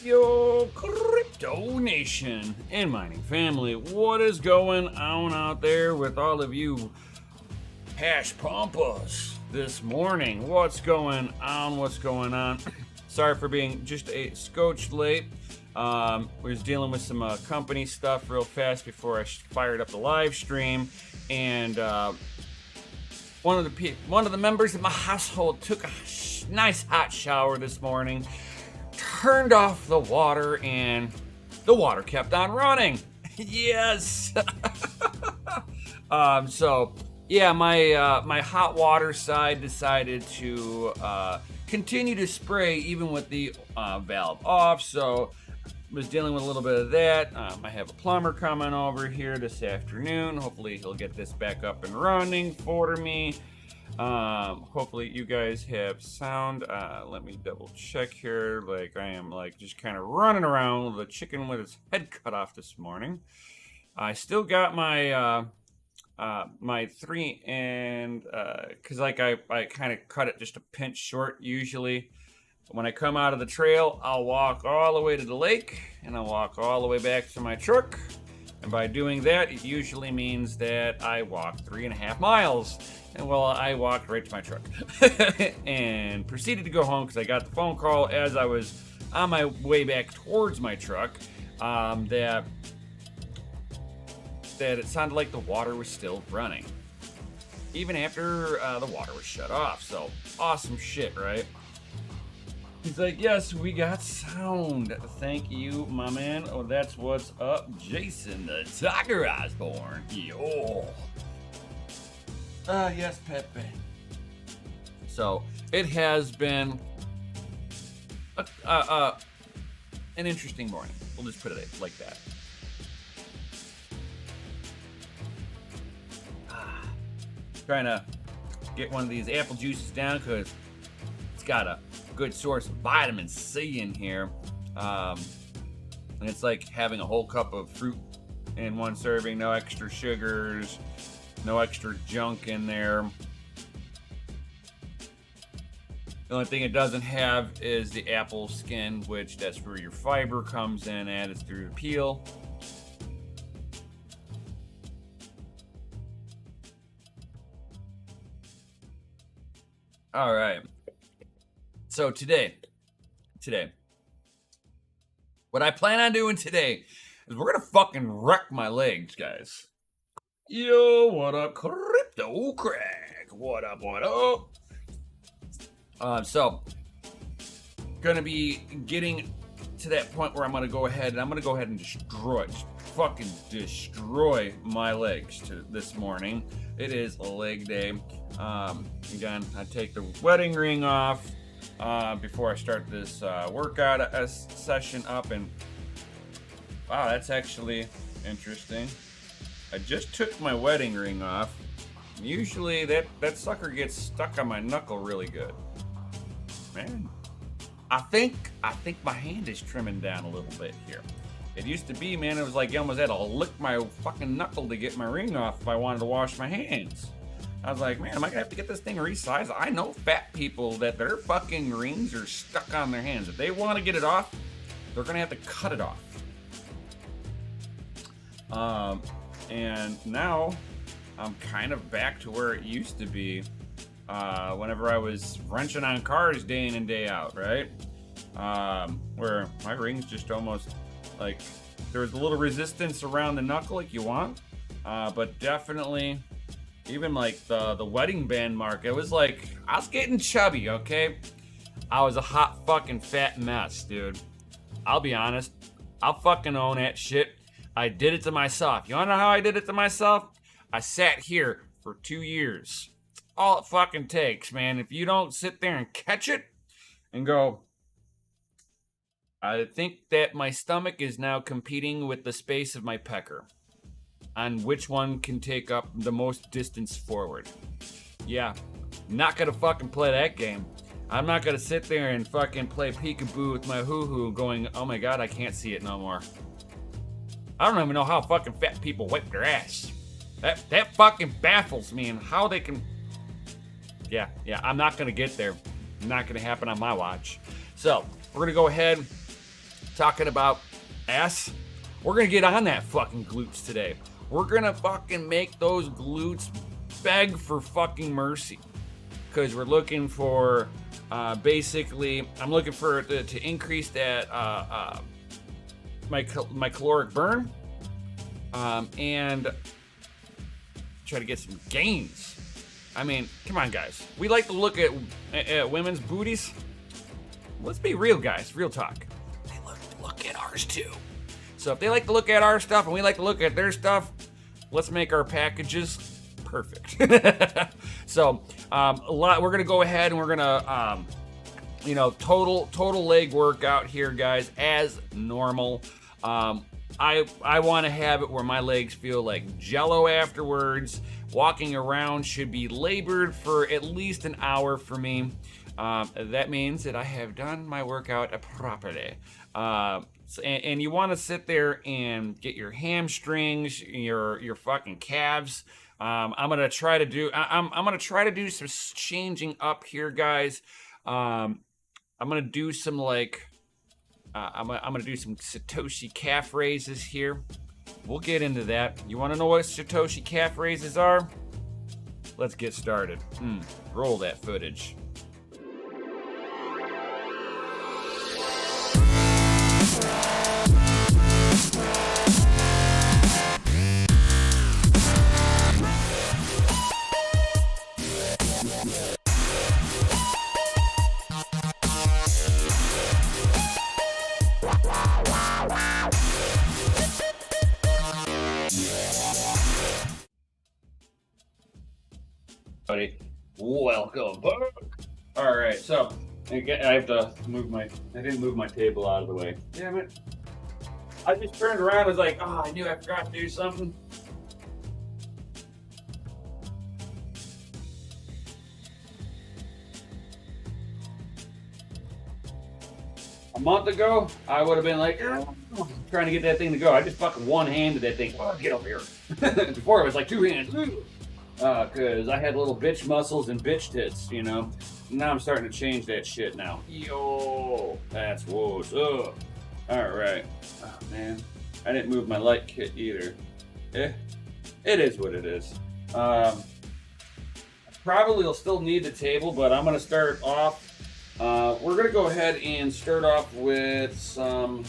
Yo, Crypto Nation and mining family, what is going on out there with all of you hash pampas this morning? What's going on? Sorry for being just a scotch late. We was dealing with some company stuff real fast before I fired up the live stream, and one of the members of my household took a nice hot shower this morning, turned off the water, and the water kept on running. Yes. So yeah, my hot water side decided to continue to spray even with the valve off. So was dealing with a little bit of that. I have a plumber coming over here this afternoon. Hopefully he'll get this back up and running for me. Hopefully you guys have sound. Let me double check here. Like, I am like just kind of running around with a chicken with its head cut off this morning. I still got my my 3 and because like I kind of cut it just a pinch short. Usually when I come out of the trail, I'll walk all the way to the lake and I'll walk all the way back to my truck. And by doing that, it usually means that I walk 3.5 miles. And well, I walked right to my truck and proceeded to go home because I got the phone call as I was on my way back towards my truck that it sounded like the water was still running, even after the water was shut off. So awesome shit, right? He's like, yes, we got sound. Thank you, my man. Oh, that's what's up, Jason the Tiger Osborne. Yo. Yes, Pepe. So it has been an interesting morning. We'll just put it like that. Trying to get one of these apple juices down because it's got a good source of vitamin C in here, and it's like having a whole cup of fruit in one serving. No extra sugars, no extra junk in there. The only thing it doesn't have is the apple skin, which that's where your fiber comes in at. It's through the peel. All right. So today, what I plan on doing today is we're gonna fucking wreck my legs, guys. Yo, what up, Crypto Crack? What up, what up? So, gonna be getting to that point where I'm gonna go ahead and fucking destroy my legs this morning. It is a leg day. Again, I take the wedding ring off before I start this workout session up, and wow, that's actually interesting. I just took my wedding ring off. Usually that sucker gets stuck on my knuckle really good. Man, I think my hand is trimming down a little bit here. It used to be, man, it was like you almost had to lick my fucking knuckle to get my ring off if I wanted to wash my hands. I was like, man, am I gonna have to get this thing resized? I know fat people that their fucking rings are stuck on their hands. If they want to get it off, they're gonna have to cut it off. And now I'm kind of back to where it used to be whenever I was wrenching on cars day in and day out, right? Where my rings just almost like there was a little resistance around the knuckle like you want, but definitely even like the wedding band mark, it was like I was getting chubby, okay? I was a hot fucking fat mess, dude. I'll be honest. I'll fucking own that shit. I did it to myself. You wanna know how I did it to myself? I sat here for 2 years. All it fucking takes, man. If you don't sit there and catch it and go, I think that my stomach is now competing with the space of my pecker on which one can take up the most distance forward. Yeah, not gonna fucking play that game. I'm not gonna sit there and fucking play peekaboo with my hoo-hoo going, oh my god, I can't see it no more. I don't even know how fucking fat people wipe their ass. That fucking baffles me, and how they can... Yeah, I'm not gonna get there. Not gonna happen on my watch. So, we're gonna go ahead talking about ass, we're gonna get on that fucking glutes today. We're gonna fucking make those glutes beg for fucking mercy, because we're looking for basically, I'm looking for to increase that my caloric burn, and try to get some gains. I mean, come on, guys. We like to look at women's booties. Let's be real, guys. Real talk. They look at ours too. So if they like to look at our stuff and we like to look at their stuff, let's make our packages perfect. So we're gonna go ahead and we're gonna total leg workout here, guys, as normal. I want to have it where my legs feel like jello afterwards. Walking around should be labored for at least an hour for me. That means that I have done my workout properly. And you want to sit there and get your hamstrings, your fucking calves. I'm gonna try to do some changing up here, guys. I'm gonna do some I'm gonna do some Satoshi calf raises here. We'll get into that. You want to know what Satoshi calf raises are? Let's get started. Roll that footage. Welcome back. All right, so again, I have to move I didn't move my table out of the way. Damn it. I just turned around and was like, oh, I knew I forgot to do something. A month ago, I would have been like, trying to get that thing to go. I just fucking one-handed that thing. Oh, get over here. Before it was like two hands. Because I had little bitch muscles and bitch tits, you know. Now I'm starting to change that shit now. Yo, that's what's up. All right. Oh, man. I didn't move my light kit either. It is what it is. Probably will still need the table, but I'm going to start off. We're going to go ahead and start off with some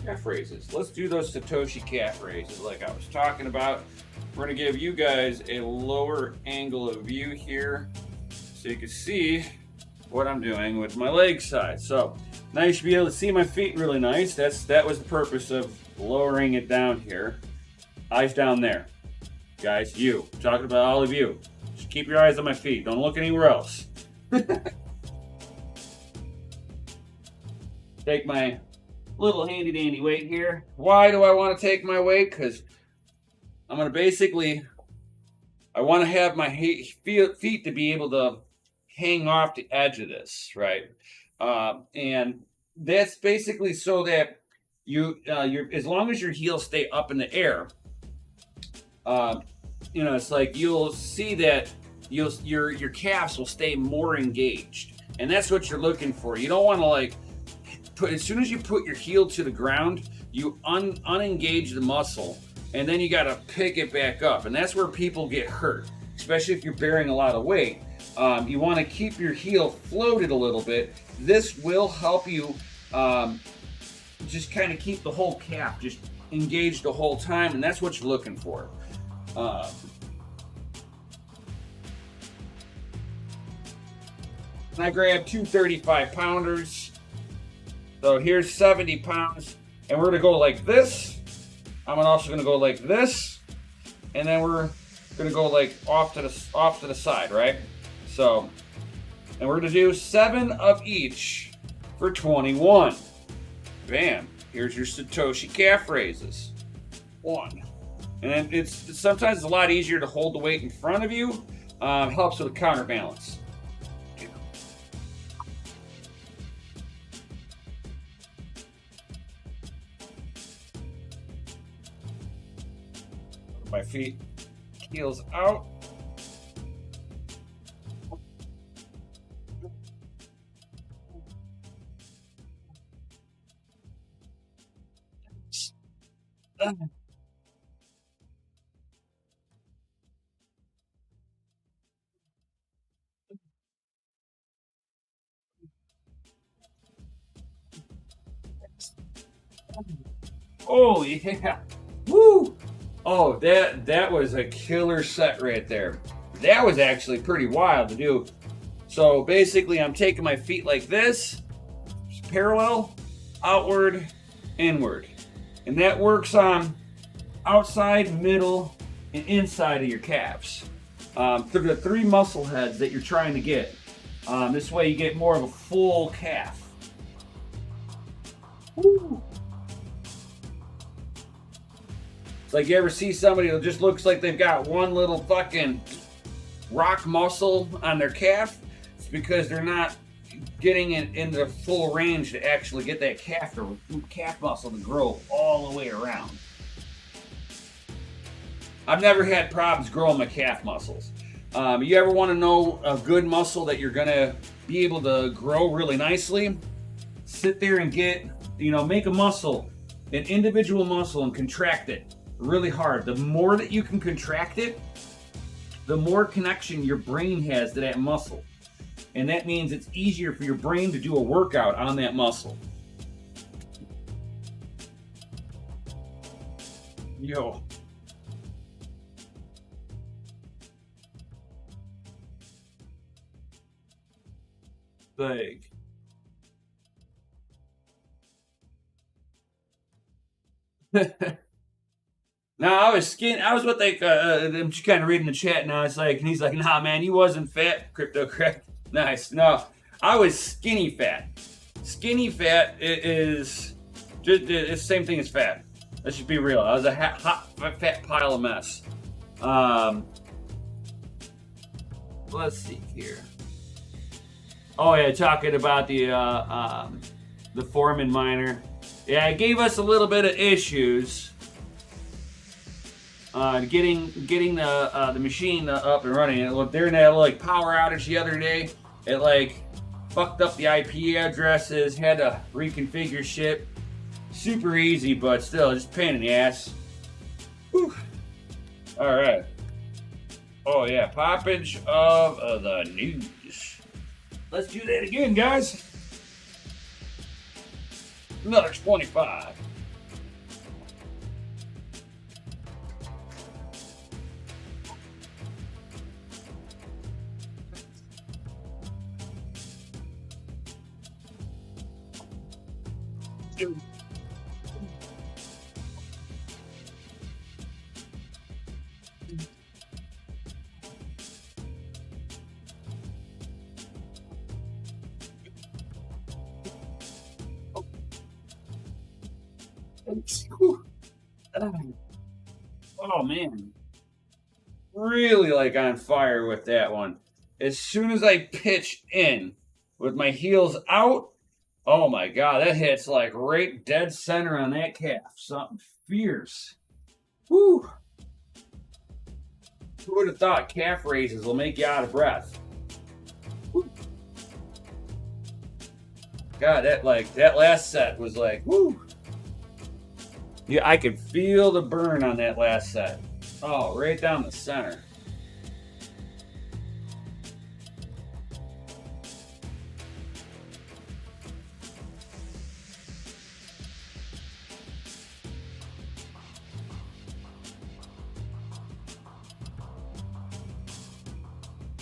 calf raises. Let's do those Satoshi calf raises like I was talking about. We're going to give you guys a lower angle of view here so you can see what I'm doing with my leg side. So now you should be able to see my feet really nice. That was the purpose of lowering it down here. Eyes down there. Guys, I'm talking about all of you. Just keep your eyes on my feet. Don't look anywhere else. Take my little handy dandy weight here. Why do I want to take my weight? Because I'm going to I want to have my feet to be able to hang off the edge of this, right? And that's basically so that as long as your heels stay up in the air, it's like you'll see that your calves will stay more engaged. And that's what you're looking for. You don't want to as soon as you put your heel to the ground, you unengage the muscle. And then you got to pick it back up. And that's where people get hurt, especially if you're bearing a lot of weight. You want to keep your heel floated a little bit. This will help you just kind of keep the whole calf just engaged the whole time. And that's what you're looking for. And I grabbed two 35-pounders. So here's 70 pounds. And we're going to go like this. I'm also going to go like this, and then we're going to go like off to the side, right? So, and we're going to do 7 of each for 21. Bam! Here's your Satoshi calf raises. 1, and then sometimes it's a lot easier to hold the weight in front of you. Helps with the counterbalance. My feet, heels out. Oh yeah. Woo! Oh, that was a killer set right there. That was actually pretty wild to do. So basically, I'm taking my feet like this, parallel, outward, inward. And that works on outside, middle, and inside of your calves. Through the three muscle heads that you're trying to get. This way you get more of a full calf. Woo. It's like you ever see somebody that just looks like they've got one little fucking rock muscle on their calf? It's because they're not getting it into the full range to actually get that calf muscle to grow all the way around. I've never had problems growing my calf muscles. You ever want to know a good muscle that you're gonna be able to grow really nicely? Sit there and make a muscle, an individual muscle, and contract it really hard. The more that you can contract it, the more connection your brain has to that muscle. And that means it's easier for your brain to do a workout on that muscle. Yo. Like. No, I was skinny. I was what they. I'm just kind of reading the chat now. It's like, and he's like, "Nah, man, you wasn't fat." Crypto crack. Nice. No, I was skinny fat. Skinny fat is just it's the same thing as fat. Let's just be real. I was a hot, fat pile of mess. Um, let's see here. Oh yeah, talking about the Foreman miner. Yeah, it gave us a little bit of issues. Getting the machine up and running. During that like power outage the other day, it like fucked up the IP addresses. Had to reconfigure shit. Super easy, but still just pain in the ass. Whew. All right. Oh yeah, poppage of the news. Let's do that again, guys. Another 25. Oh man, really like on fire with that one. As soon as I pitch in with my heels out, oh my god, that hits like right dead center on that calf. Something fierce. Whew. Who would have thought calf raises will make you out of breath? Whew. God, that last set was like, whoo. Yeah, I could feel the burn on that last set. Oh, right down the center.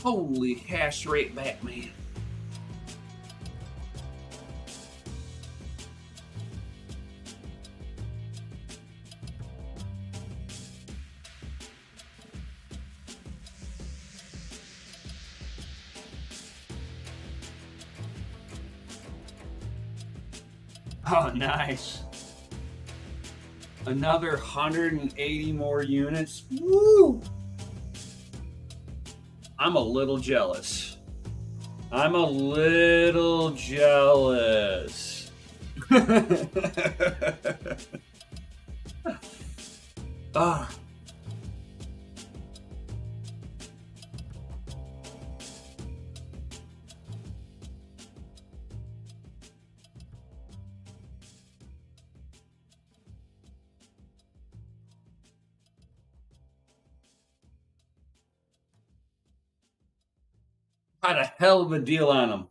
Holy hash rate Batman. Oh, nice. Another 180 more units. Woo! I'm a little jealous. I'm a little jealous. Ah. Got a hell of a deal on them.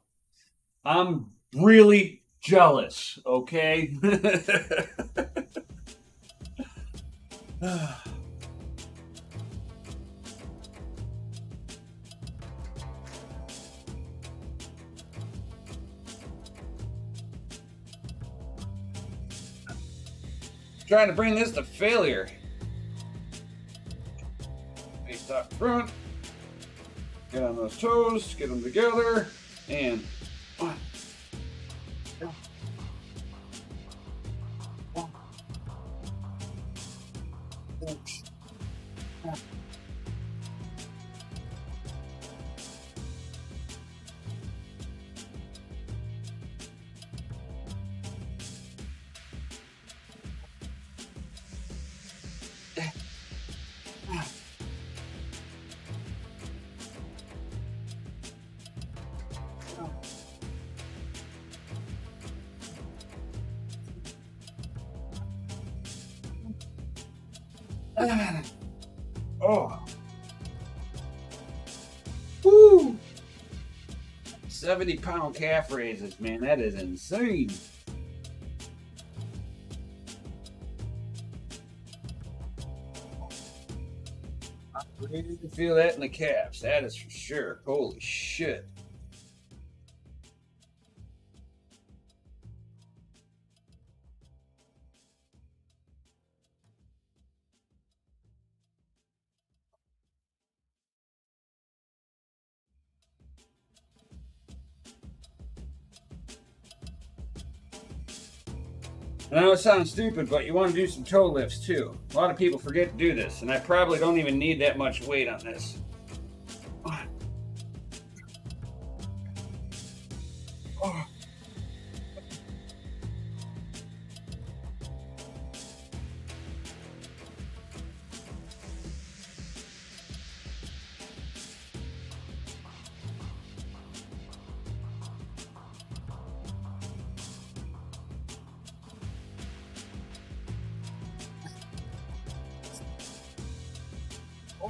I'm really jealous, okay? Trying to bring this to failure. Face up front. Get on those toes, get them together, and one. Oh. Woo. 70-pound calf raises, man. That is insane. I really feel that in the calves. That is for sure. Holy shit. I know it sounds stupid, but you want to do some toe lifts too. A lot of people forget to do this, and I probably don't even need that much weight on this. Oh.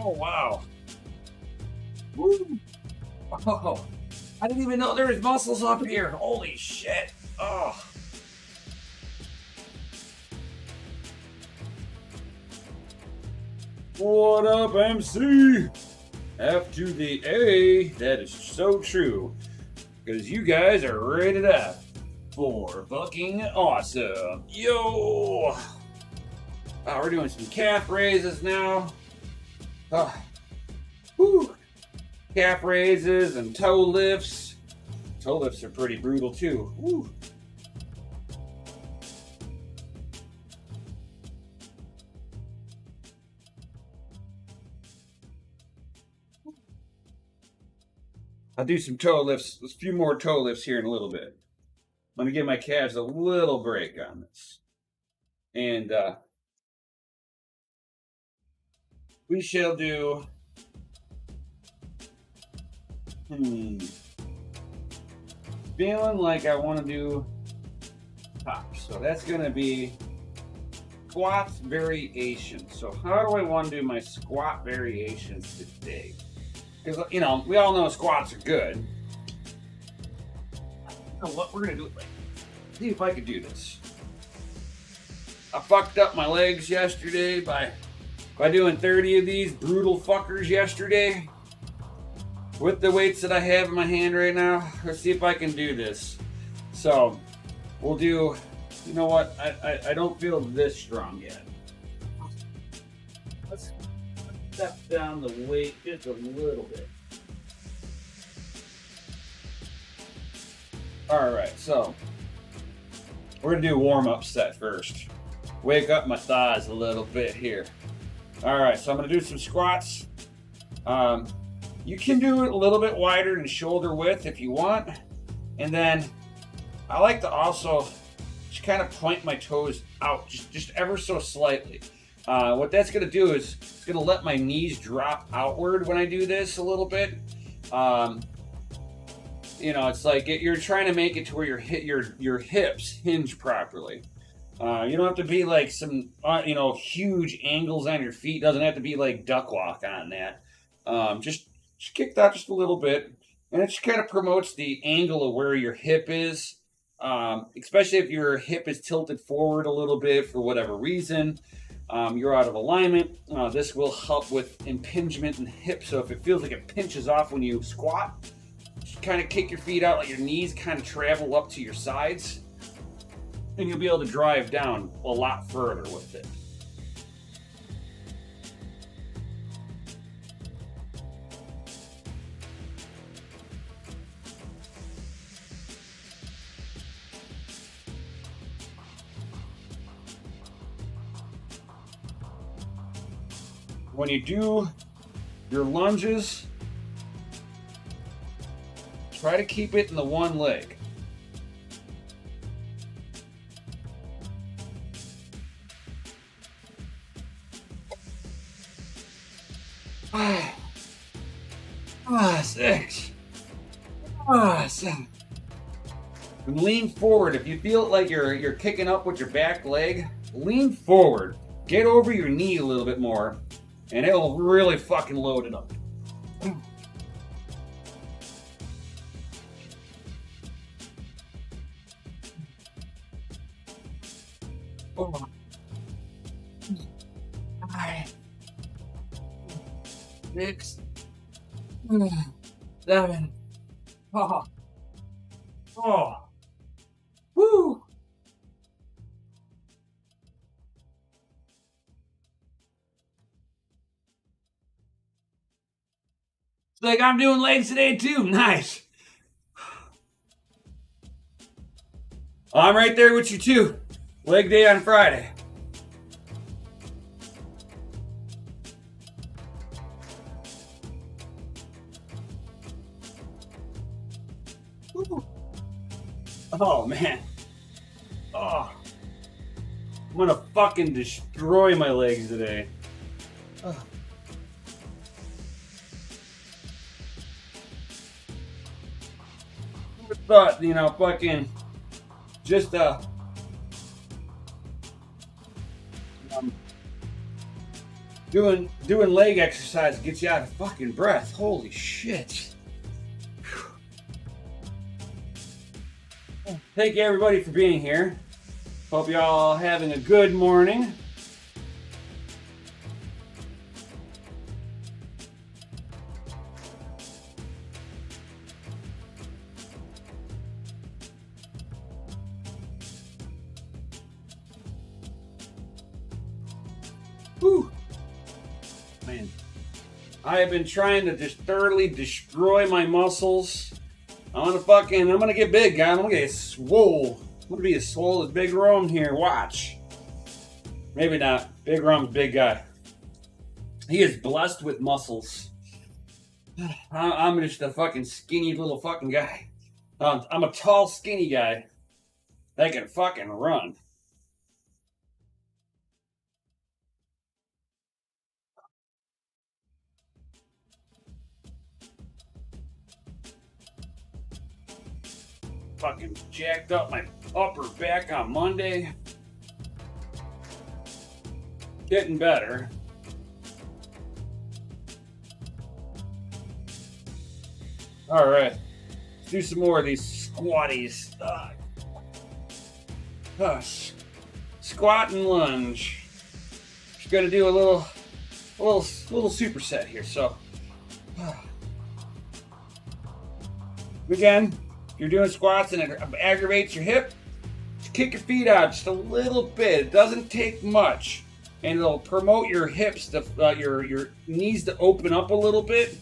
Oh, wow. Woo. Oh, I didn't even know there was muscles up here. Holy shit. Oh. What up, MC? F to the A. That is so true. Because you guys are rated F for fucking awesome. Yo. We're doing some calf raises now. Whew. Calf raises and toe lifts. Toe lifts are pretty brutal too. Woo. I'll do some toe lifts, a few more toe lifts here in a little bit. I'm going to give my calves a little break on this. And we shall do feeling like I want to do tops. So that's going to be squats variation. So how do I want to do my squat variations today? Because, you know, we all know squats are good. You know what? We're going to do it like, see if I could do this. I fucked up my legs yesterday by doing 30 of these brutal fuckers yesterday. With the weights that I have in my hand right now, let's see if I can do this. So, we'll do, you know what? I don't feel this strong yet. Let's step down the weight just a little bit. Alright, so we're going to do a warm-up set first. Wake up my thighs a little bit here. Alright, so I'm going to do some squats. You can do it a little bit wider than shoulder width if you want. And then I like to also just kind of point my toes out just ever so slightly. What that's going to do is it's going to let my knees drop outward when I do this a little bit. You know, it's like you're trying to make it to where your hips hinge properly. You don't have to be like some you know, huge angles on your feet. Doesn't have to be like duck walk on that. Just kick that just a little bit, And it just kind of promotes the angle of where your hip is, especially if your hip is tilted forward a little bit for whatever reason. You're out of alignment. This will help with impingement in the hip. So if it feels like it pinches off when you squat, just kind of kick your feet out, let your knees kind of travel up to your sides, and you'll be able to drive down a lot further with it. When you do your lunges, try to keep it in the one leg. Six. 7. And lean forward. If you feel like you're kicking up with your back leg, lean forward. Get over your knee a little bit more, and it'll really fucking load it up. Oh. 5, 6, 7. Oh. Woo. It's like I'm doing legs today too. Nice. I'm right there with you too. Leg day on Friday. Woo. Oh man. Oh. I'm gonna fucking destroy my legs today. Oh. Thought, fucking just doing leg exercise gets you out of fucking breath. Holy shit. Thank you everybody for being here. Hope you all having a good morning. Whew. Man, I have been trying to just thoroughly destroy my muscles. I'm gonna get big, guys. I'm gonna get swole. I'm gonna be as swole as Big Rome here. Watch. Maybe not. Big Rome's big guy. He is blessed with muscles. I'm just a fucking skinny little fucking guy. I'm a tall, skinny guy that can fucking run. Fucking jacked up my upper back on Monday. Getting better. All right, let's do some more of these squatties. Squat and lunge. Just gonna do a little superset here. So, again, if you're doing squats and it aggravates your hip, just kick your feet out just a little bit. It doesn't take much, and it'll promote your hips to your knees to open up a little bit.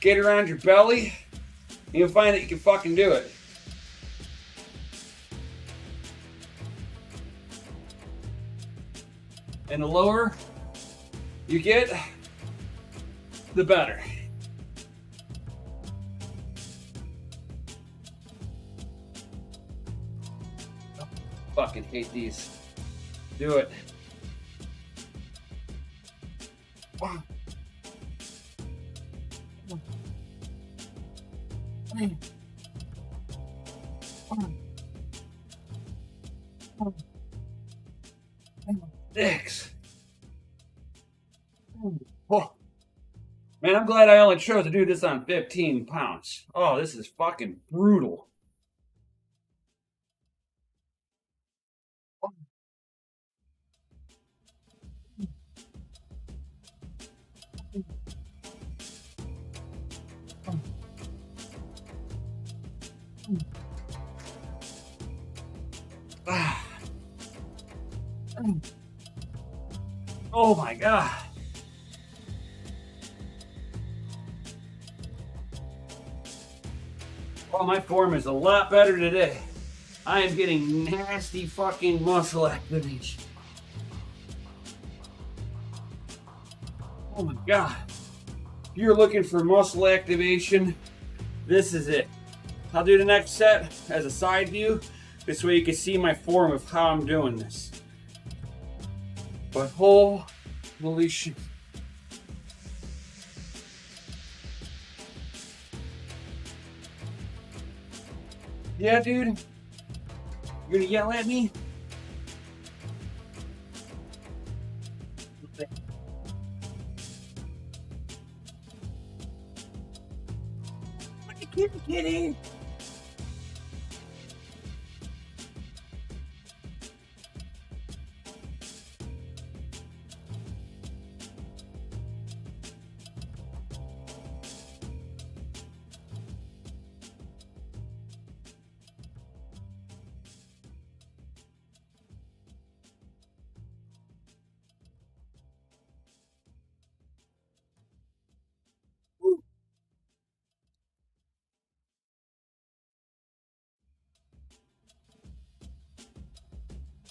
Get around your belly, and you'll find that you can fucking do it. And the lower you get, the better. Fucking hate these. Do it. Six. Oh. Man, I'm glad I only chose to do this on 15 pounds. Oh, this is fucking brutal. Ah, oh my god. Oh, my form is a lot better today. I am getting nasty fucking muscle activation. Oh my god. If you're looking for muscle activation, this is it. I'll do the next set as a side view. This way you can see my form of how I'm doing this. But holy shit. Yeah, dude. You're gonna yell at me? Kitty.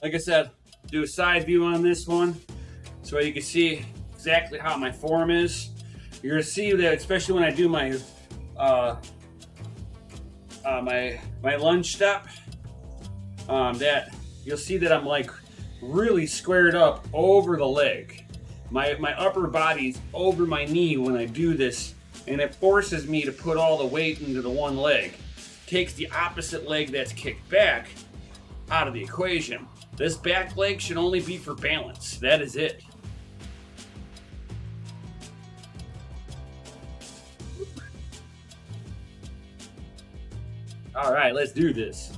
Like I said, do a side view on this one so you can see exactly how my form is. You're gonna see that, especially when I do my my lunge step, that you'll see that I'm like really squared up over the leg. My upper body's over my knee when I do this, and it forces me to put all the weight into the one leg. Takes the opposite leg that's kicked back out of the equation. This back leg should only be for balance. That is it. All right, let's do this.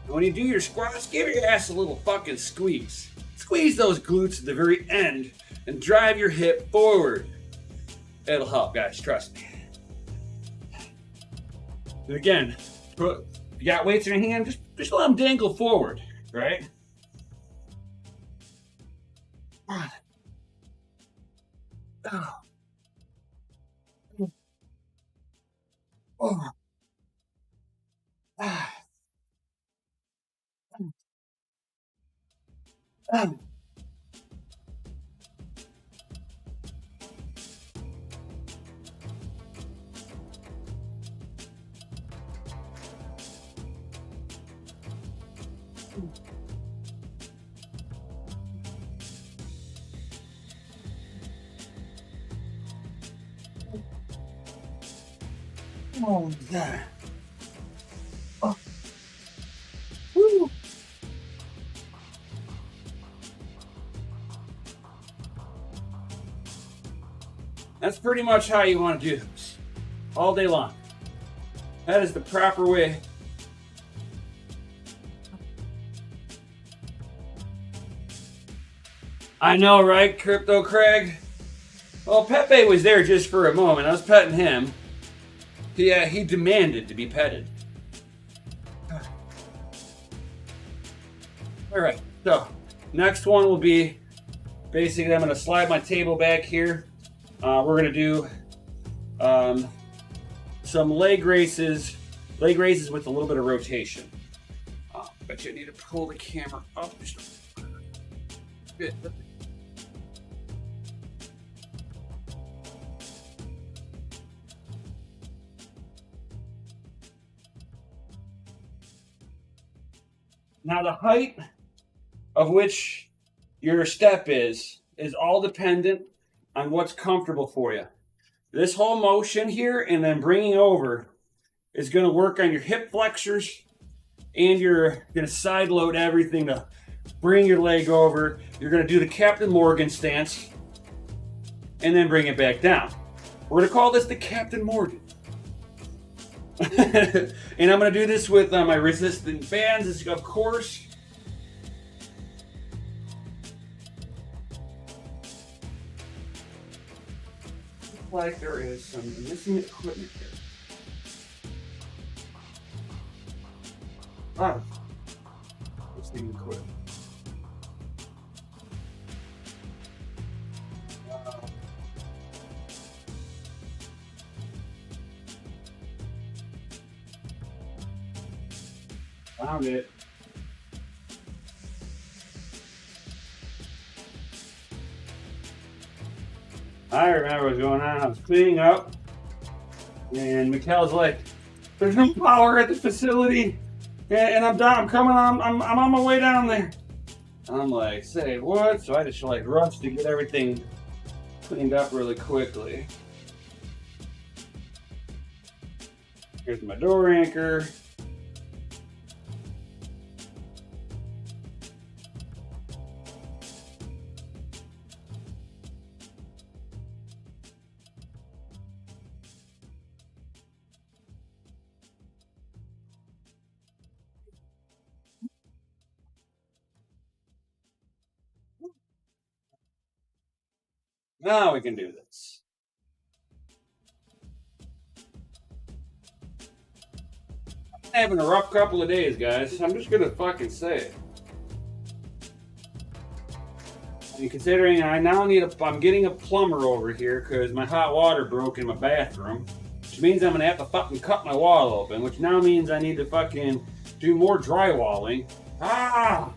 When you do your squats, give your ass a little fucking squeeze. Squeeze those glutes at the very end and drive your hip forward. It'll help, guys, trust me. And again, if you got weights in your hand, just let them dangle forward, right? Oh, God. Oh. Woo. That's pretty much how you want to do this. All day long. That is the proper way. I know, right, Crypto Craig? Well, Pepe was there just for a moment. I was petting him. He demanded to be petted. All right, so next one will be basically I'm going to slide my table back here. We're going to do some leg raises with a little bit of rotation. But you need to pull the camera up just a bit. Now the height of which your step is all dependent on what's comfortable for you. This whole motion here and then bringing over is going to work on your hip flexors, and you're going to side load everything to bring your leg over. You're going to do the Captain Morgan stance and then bring it back down. We're going to call this the Captain Morgan. And I'm going to do this with my resistant bands, of course. Like there is some missing equipment here. Missing equipment. Found it. I remember what's going on. I was cleaning up, and Mikkel's like, "There's no power at the facility, and I'm down. I'm coming on. I'm on my way down there." And I'm like, "Say what?" So I just like rushed to get everything cleaned up really quickly. Here's my door anchor. Now we can do this. I'm having a rough couple of days, guys. I'm just gonna fucking say it. And considering I now I'm getting a plumber over here because my hot water broke in my bathroom, which means I'm gonna have to fucking cut my wall open, which now means I need to fucking do more drywalling. Ah!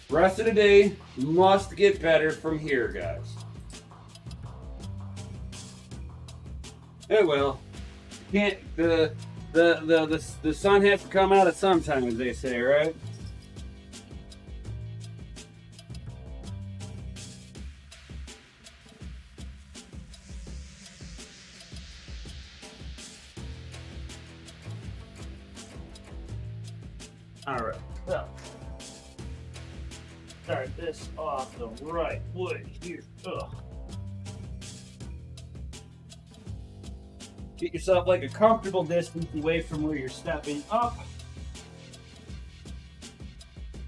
Rest of the day must get better from here, guys. It will. Can't the sun has to come out at some time, as they say, right? All right. So start this off the right way here. Ugh. Get yourself like a comfortable distance away from where you're stepping up.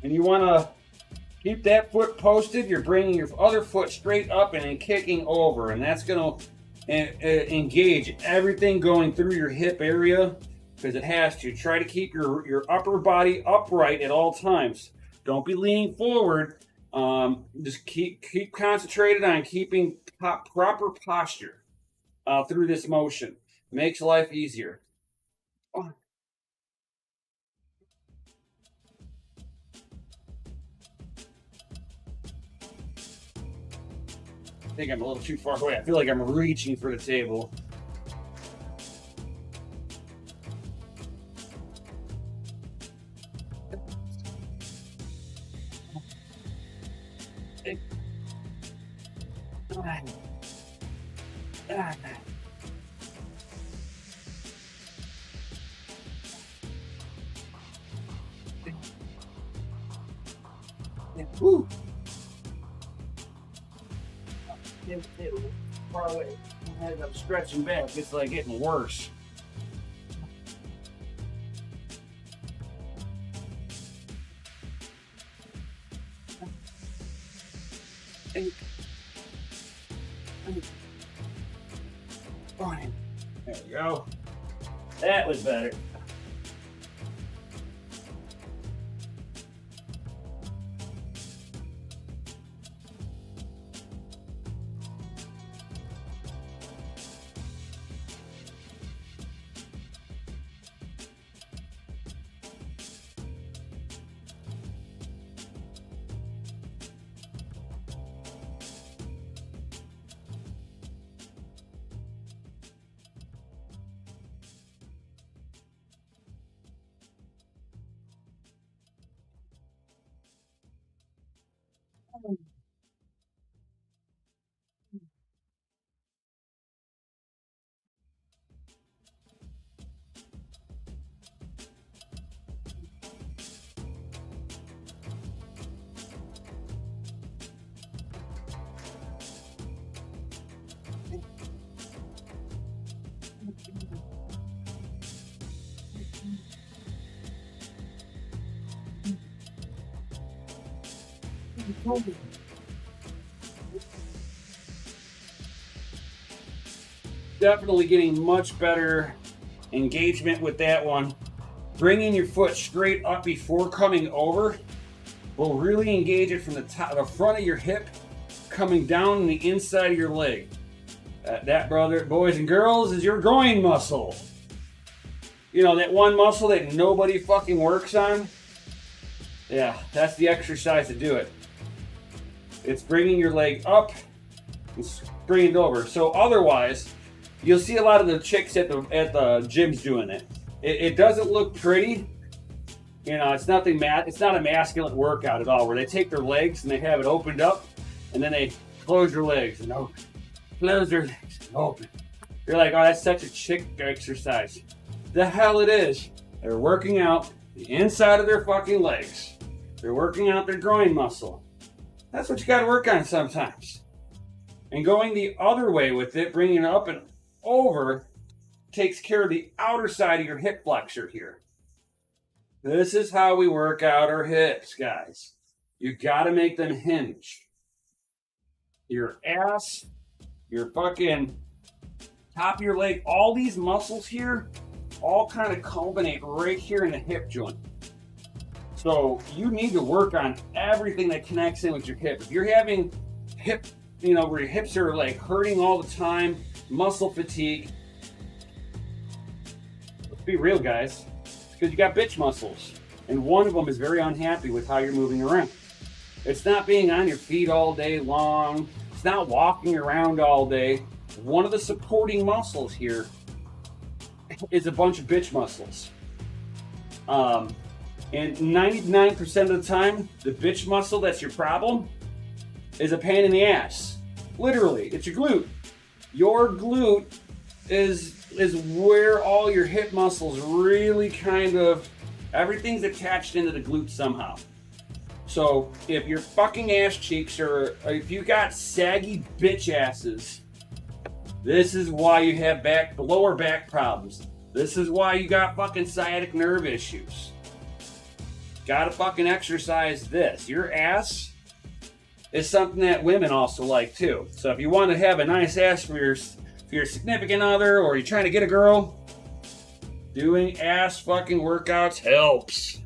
And you want to keep that foot posted. You're bringing your other foot straight up and then kicking over. And that's going to engage everything going through your hip area because it has to. Try to keep your upper body upright at all times. Don't be leaning forward. Just keep concentrated on keeping proper posture through this motion. Makes life easier. Oh. I think I'm a little too far away. I feel like I'm reaching for the table. Woo. Far away. As I'm stretching back, it's like getting worse. Fine. There we go. That was better. Definitely getting much better engagement with that one. Bringing your foot straight up before coming over will really engage it from the top, the front of your hip, coming down the inside of your leg. That, brother, boys and girls, is your groin muscle. You know, that one muscle that nobody fucking works on? Yeah, that's the exercise to do it. It's bringing your leg up and bringing it over. So otherwise, you'll see a lot of the chicks at the gyms doing it. It doesn't look pretty. You know, it's nothing. It's not a masculine workout at all. Where they take their legs and they have it opened up, and then they close their legs and open, close their legs and open. You're like, oh, that's such a chick exercise. The hell it is. They're working out the inside of their fucking legs. They're working out their groin muscle. That's what you got to work on sometimes. And going the other way with it, bringing it up and over, takes care of the outer side of your hip flexor here. This is how we work out our hips, guys. You got to make them hinge. Your ass, your fucking top of your leg, all these muscles here, all kind of culminate right here in the hip joint. So you need to work on everything that connects in with your hip. If you're having hip, you know, where your hips are like hurting all the time, muscle fatigue, let's be real, guys. It's because you got bitch muscles. And one of them is very unhappy with how you're moving around. It's not being on your feet all day long. It's not walking around all day. One of the supporting muscles here is a bunch of bitch muscles. And 99% of the time, the bitch muscle that's your problem is a pain in the ass. Literally, it's your glute. Your glute is where all your hip muscles really kind of, everything's attached into the glute somehow. So if your fucking ass cheeks or if you got saggy bitch asses, this is why you have lower back problems. This is why you got fucking sciatic nerve issues. Gotta fucking exercise this. Your ass is something that women also like too. So if you want to have a nice ass for your significant other, or you're trying to get a girl, doing ass fucking workouts helps.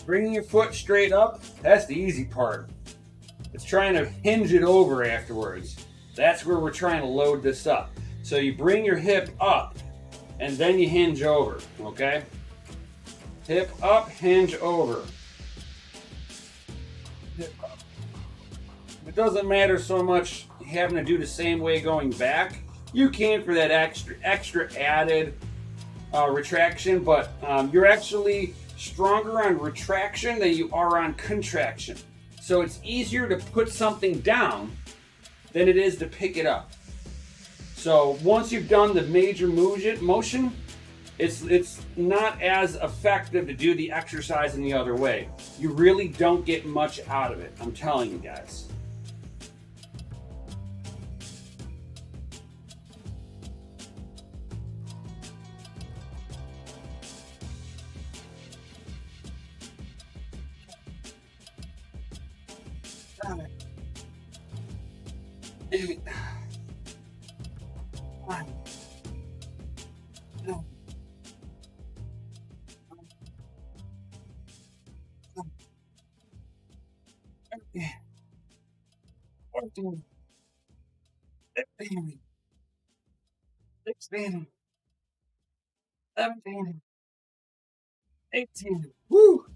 Bringing your foot straight up, that's the easy part. It's trying to hinge it over afterwards. That's where we're trying to load this up. So you bring your hip up, and then you hinge over, okay? Hip up, hinge over. Hip up. It doesn't matter so much having to do the same way going back. You can for that extra added retraction, but you're actually stronger on retraction than you are on contraction. So it's easier to put something down than it is to pick it up. So once you've done the major motion, it's not as effective to do the exercise in the other way. You really don't get much out of it, I'm telling you guys. Expanding, 16, 17, 18. Woo!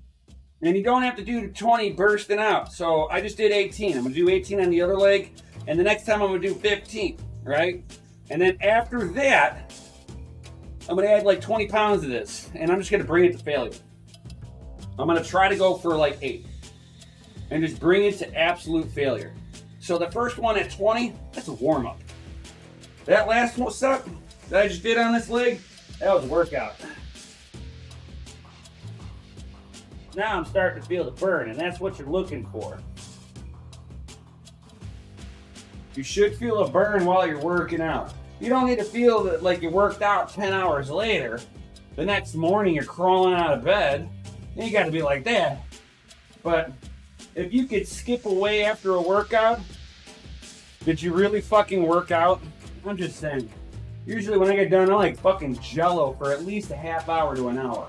And you don't have to do 20 bursting out. So I just did 18. I'm gonna do 18 on the other leg, and the next time I'm gonna do 15, right? And then after that, I'm gonna add like 20 pounds of this, and I'm just gonna bring it to failure. I'm gonna try to go for like 8, and just bring it to absolute failure. So the first one at 20, that's a warm up. That last one set that I just did on this leg, that was a workout. Now I'm starting to feel the burn, and that's what you're looking for. You should feel a burn while you're working out. You don't need to feel that like you worked out 10 hours later. The next morning you're crawling out of bed. You got to be like that. But if you could skip away after a workout, did you really fucking work out? I'm just saying. Usually when I get done, I like fucking jello for at least a half hour to an hour.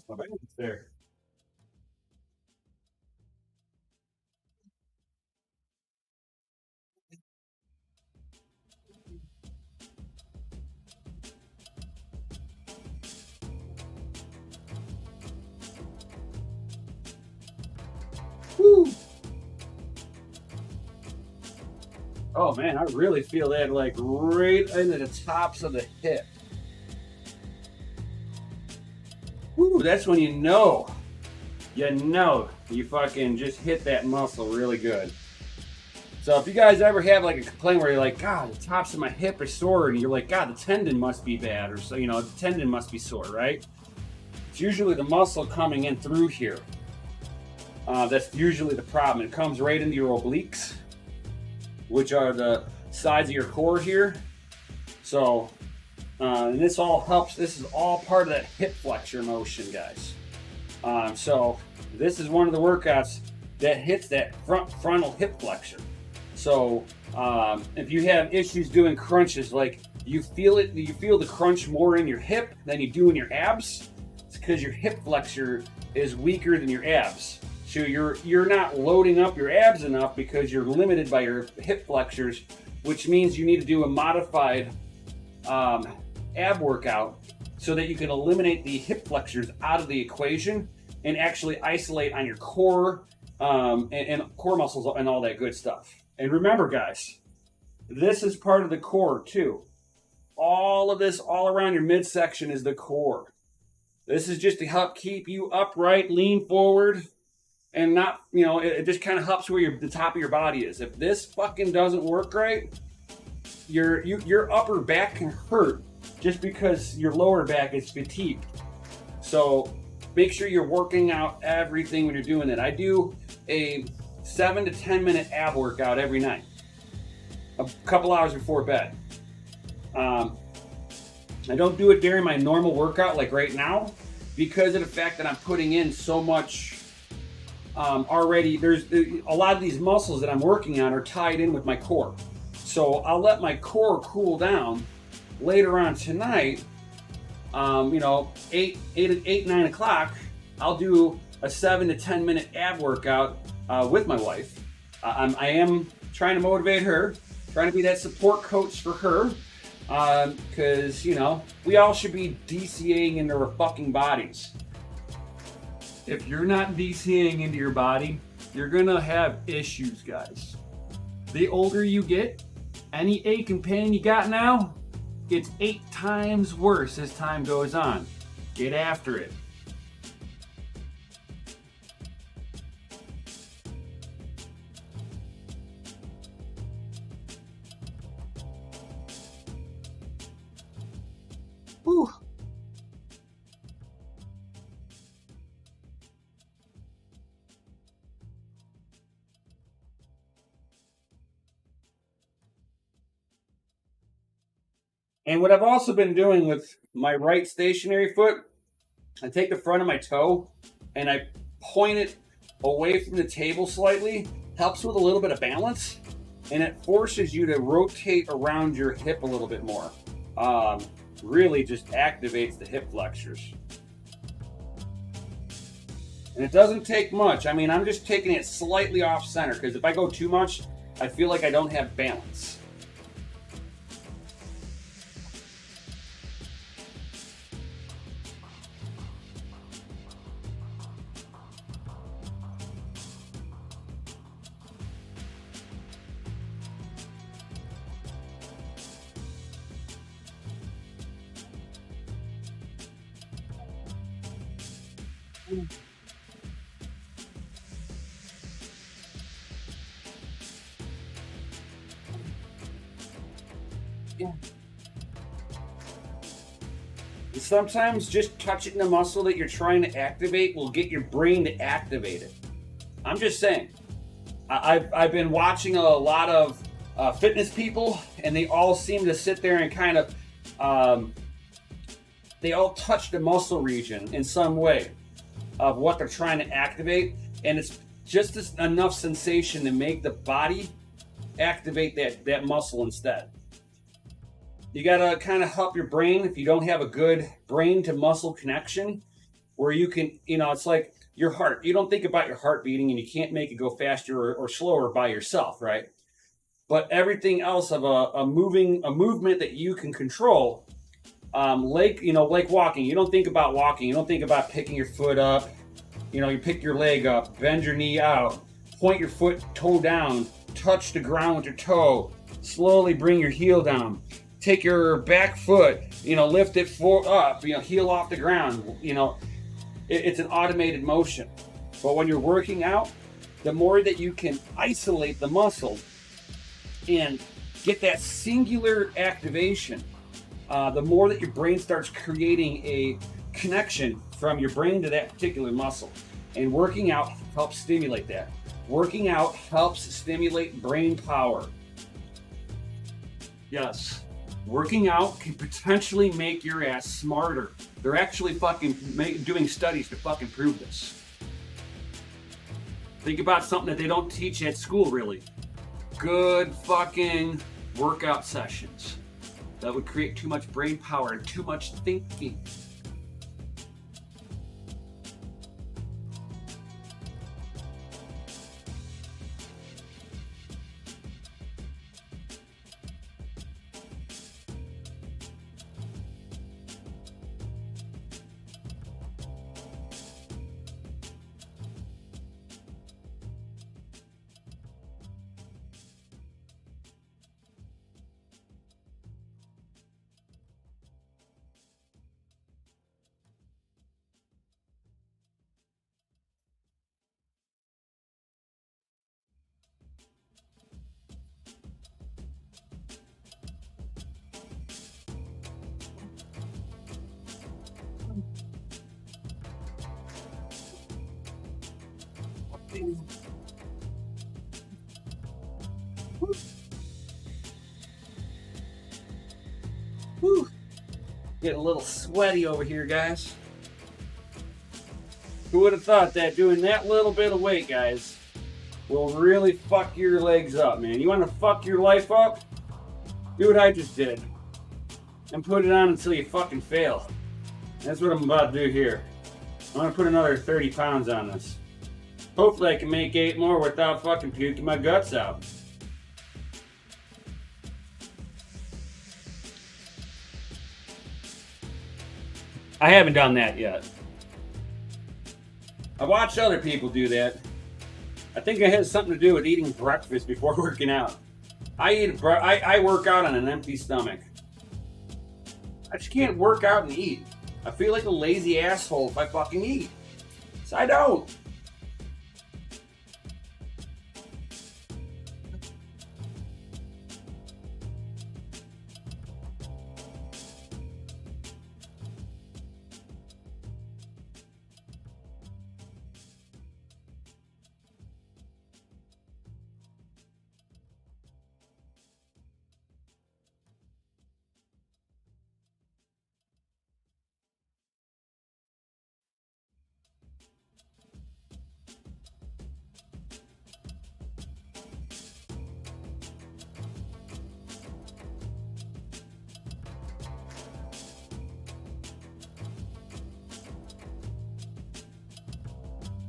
My balance there. Woo. Oh man, I really feel that like right into the tops of the hip. Woo, that's when you fucking just hit that muscle really good. So if you guys ever have like a complaint where you're like, God, the tops of my hip are sore, and you're like, God, the tendon must be bad, or so, you know, the tendon must be sore, right? It's usually the muscle coming in through here. That's usually the problem. It comes right into your obliques, which are the sides of your core here. So, and this all helps. This is all part of that hip flexor motion, guys. So this is one of the workouts that hits that frontal hip flexor. So if you have issues doing crunches, like you feel the crunch more in your hip than you do in your abs, it's because your hip flexor is weaker than your abs. So you're not loading up your abs enough because you're limited by your hip flexors, which means you need to do a modified ab workout so that you can eliminate the hip flexors out of the equation and actually isolate on your core and core muscles and all that good stuff. And remember, guys, this is part of the core too. All of this all around your midsection is the core. This is just to help keep you upright, lean forward, and not, you know, it just kind of helps where the top of your body is. If this fucking doesn't work right, your upper back can hurt just because your lower back is fatigued. So make sure you're working out everything when you're doing it. I do a 7 to 10 minute ab workout every night, a couple hours before bed. I don't do it during my normal workout like right now because of the fact that I'm putting in so much already. There's a lot of these muscles that I'm working on are tied in with my core. So I'll let my core cool down later on tonight. 8, 9 o'clock, I'll do a 7 to 10 minute ab workout with my wife. I am trying to motivate her, trying to be that support coach for her, because, we all should be DCAing into our fucking bodies. If you're not DCAing into your body, you're gonna have issues, guys. The older you get, any ache and pain you got now gets 8 times worse as time goes on. Get after it. Whew. And what I've also been doing with my right stationary foot, I take the front of my toe and I point it away from the table slightly, helps with a little bit of balance, and it forces you to rotate around your hip a little bit more. Really just activates the hip flexors. And it doesn't take much. I mean, I'm just taking it slightly off center because if I go too much, I feel like I don't have balance. Yeah. Sometimes just touching the muscle that you're trying to activate will get your brain to activate it. I'm just saying. I've been watching a lot of fitness people, and they all seem to sit there and kind of they all touch the muscle region in some way of what they're trying to activate, and it's just enough sensation to make the body activate that muscle instead. You gotta kind of help your brain if you don't have a good brain to muscle connection, where you can, it's like your heart. You don't think about your heart beating, and you can't make it go faster or slower by yourself, right? But everything else of a movement that you can control, like walking. You don't think about walking. You don't think about picking your foot up. You pick your leg up, bend your knee out, point your foot toe down, touch the ground with your toe, slowly bring your heel down. Take your back foot, lift it up, heel off the ground. It's an automated motion. But when you're working out, the more that you can isolate the muscle and get that singular activation, the more that your brain starts creating a connection from your brain to that particular muscle. And working out helps stimulate that. Working out helps stimulate brain power. Yes. Working out can potentially make your ass smarter. They're actually doing studies to fucking prove this. Think about something that they don't teach at school, really. Good fucking workout sessions that would create too much brain power and too much thinking. Whew. Getting a little sweaty over here, guys. Who would have thought that doing that little bit of weight, guys, will really fuck your legs up, man? You want to fuck your life up? Do what I just did. And put it on until you fucking fail. That's what I'm about to do here. I'm going to put another 30 pounds on this. Hopefully I can make 8 more without fucking puking my guts out. I haven't done that yet. I watched other people do that. I think it has something to do with eating breakfast before working out. I work out on an empty stomach. I just can't work out and eat. I feel like a lazy asshole if I fucking eat. So I don't.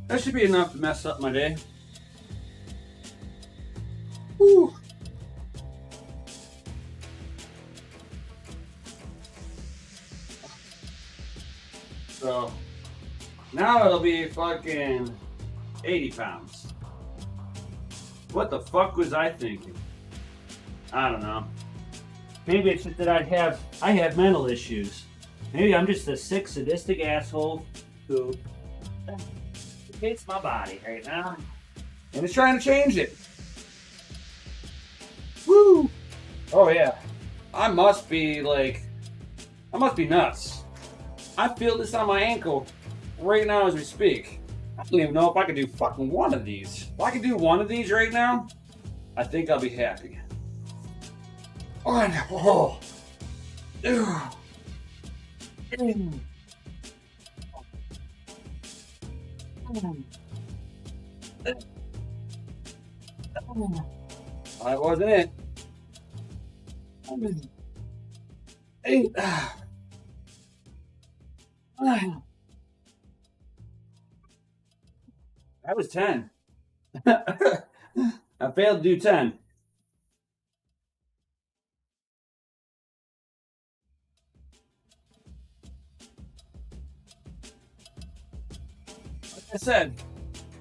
That should be enough to mess up my day. Whew. So now it'll be fucking 80 pounds. What the fuck was I thinking? I don't know. Maybe it's just that I have mental issues. Maybe I'm just a sick, sadistic asshole who hates my body right now and is trying to change it. Woo! Oh yeah. I must be nuts. I feel this on my ankle right now as we speak. I don't even know if I could do fucking one of these. If I could do one of these right now, I think I'll be happy. Oh, no. That wasn't it. That was 10. I failed to do 10. Like I said,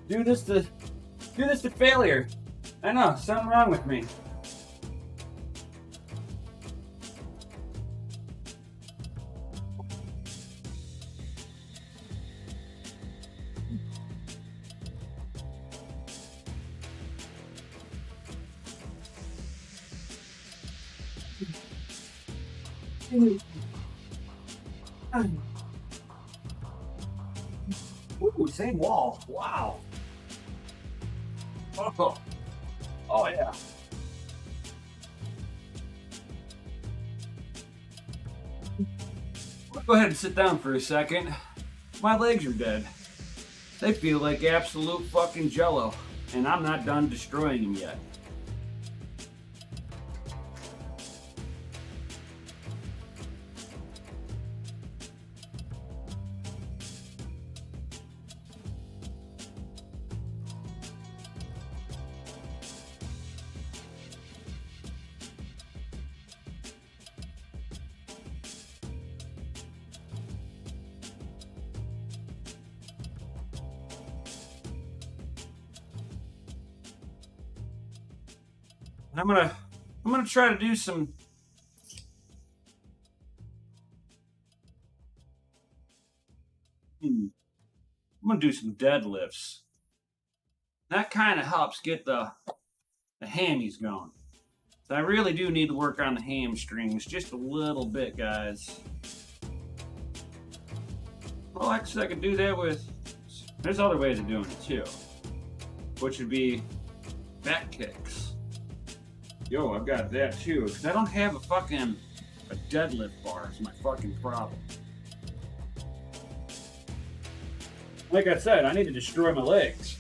do this to failure. I know, something wrong with me. Ooh, same wall. Wow. Oh yeah. Go ahead and sit down for a second. My legs are dead. They feel like absolute fucking jello, and I'm not done destroying them yet. I'm gonna try to do some I'm gonna do some deadlifts. That kind of helps get the hammies going. So I really do need to work on the hamstrings just a little bit, guys. Well, actually, I could do that with. There's other ways of doing it too, which would be back kicks. Yo, I've got that too, because I don't have a deadlift bar. It's my fucking problem. Like I said, I need to destroy my legs.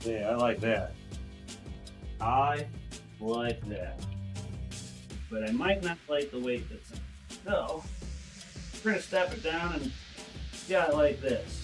Yeah, I like that. I like that. But I might not like the weight that's in it. So, we're gonna step it down and yeah, like this.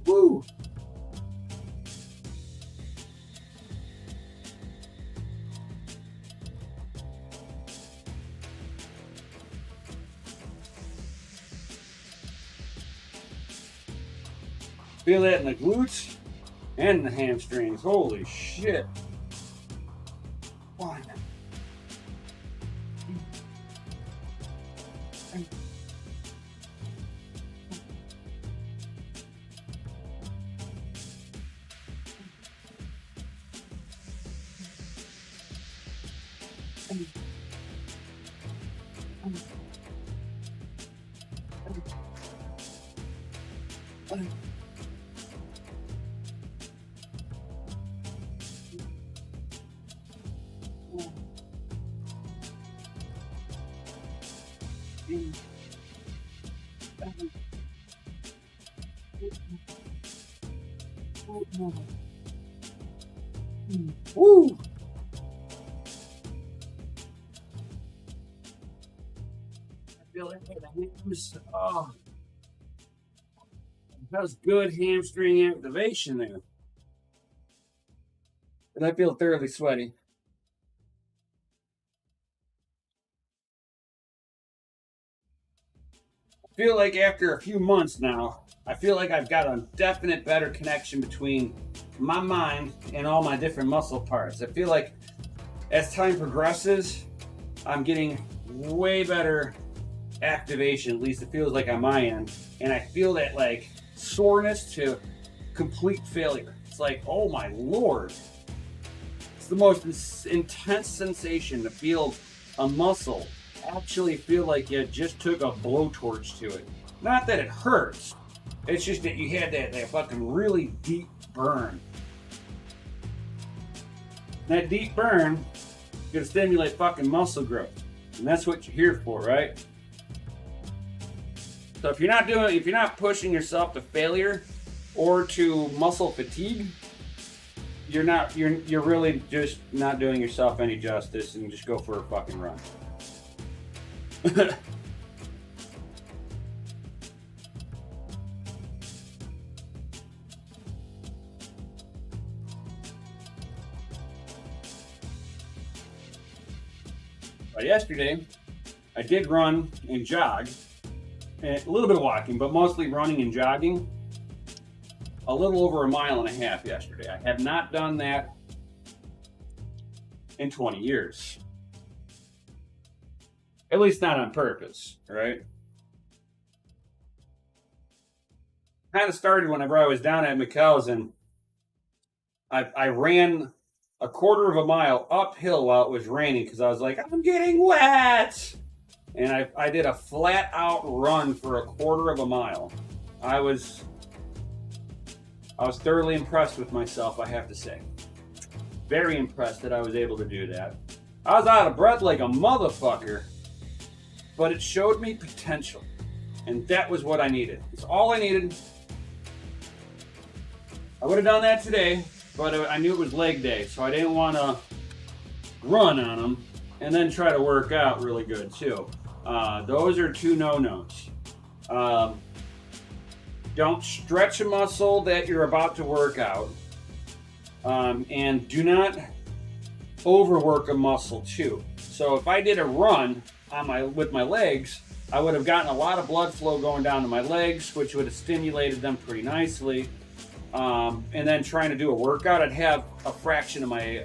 Woo! Feel that in the glutes and the hamstrings. Holy shit. 1, 2, 3. Woo! I feel like that's good hamstring activation there. And I feel thoroughly sweaty. I feel like after a few months now, I feel like I've got a definite better connection between my mind and all my different muscle parts. I feel like as time progresses, I'm getting way better activation. At least it feels like on my end. And I feel that like soreness to complete failure. It's like, oh my Lord. It's the most intense sensation to feel a muscle actually feel like you just took a blowtorch to it. Not that it hurts. It's just that you had that fucking really deep burn. That deep burn is gonna stimulate fucking muscle growth. And that's what you're here for, right? So if you're not pushing yourself to failure or to muscle fatigue, you're really just not doing yourself any justice, and just go for a fucking run. But yesterday, I did run and jog, and a little bit of walking, but mostly running and jogging. A little over 1.5 miles yesterday. I have not done that in 20 years. At least not on purpose, right? Kind of started whenever I was down at McCall's, and I ran a 1/4 mile uphill while it was raining because I was like, I'm getting wet. And I did a flat out run for a 1/4 mile. I was thoroughly impressed with myself, I have to say. Very impressed that I was able to do that. I was out of breath like a motherfucker, but it showed me potential. And that was what I needed. It's all I needed. I would have done that today, but I knew it was leg day, so I didn't want to run on them and then try to work out really good too. Those are 2 no-nos. Don't stretch a muscle that you're about to work out. And do not overwork a muscle too. So if I did a run with my legs, I would have gotten a lot of blood flow going down to my legs, which would have stimulated them pretty nicely. And then trying to do a workout, I'd have a fraction of my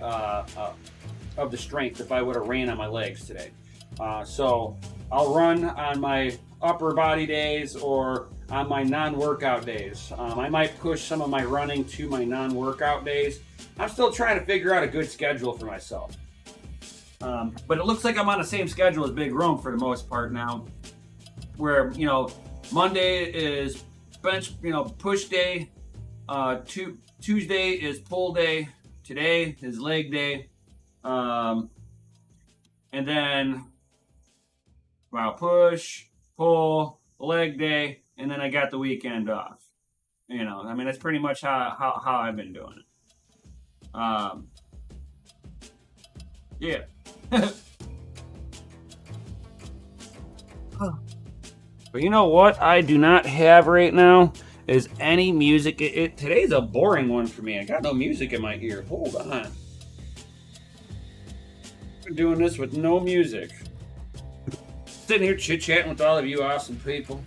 of the strength if I would have ran on my legs today. So I'll run on my upper body days or on my non-workout days. I might push some of my running to my non-workout days. I'm still trying to figure out a good schedule for myself. But it looks like I'm on the same schedule as Big Rome for the most part now, where, Monday is bench, push day. Tuesday is pull day. Today is leg day. And then, push, pull, leg day, and then I got the weekend off. That's pretty much how I've been doing it. Yeah. But you know what I do not have right now is any music. Today's a boring one for me. I got no music in my ear. Hold on. I've been doing this with no music. Sitting here chit-chatting with all of you awesome people.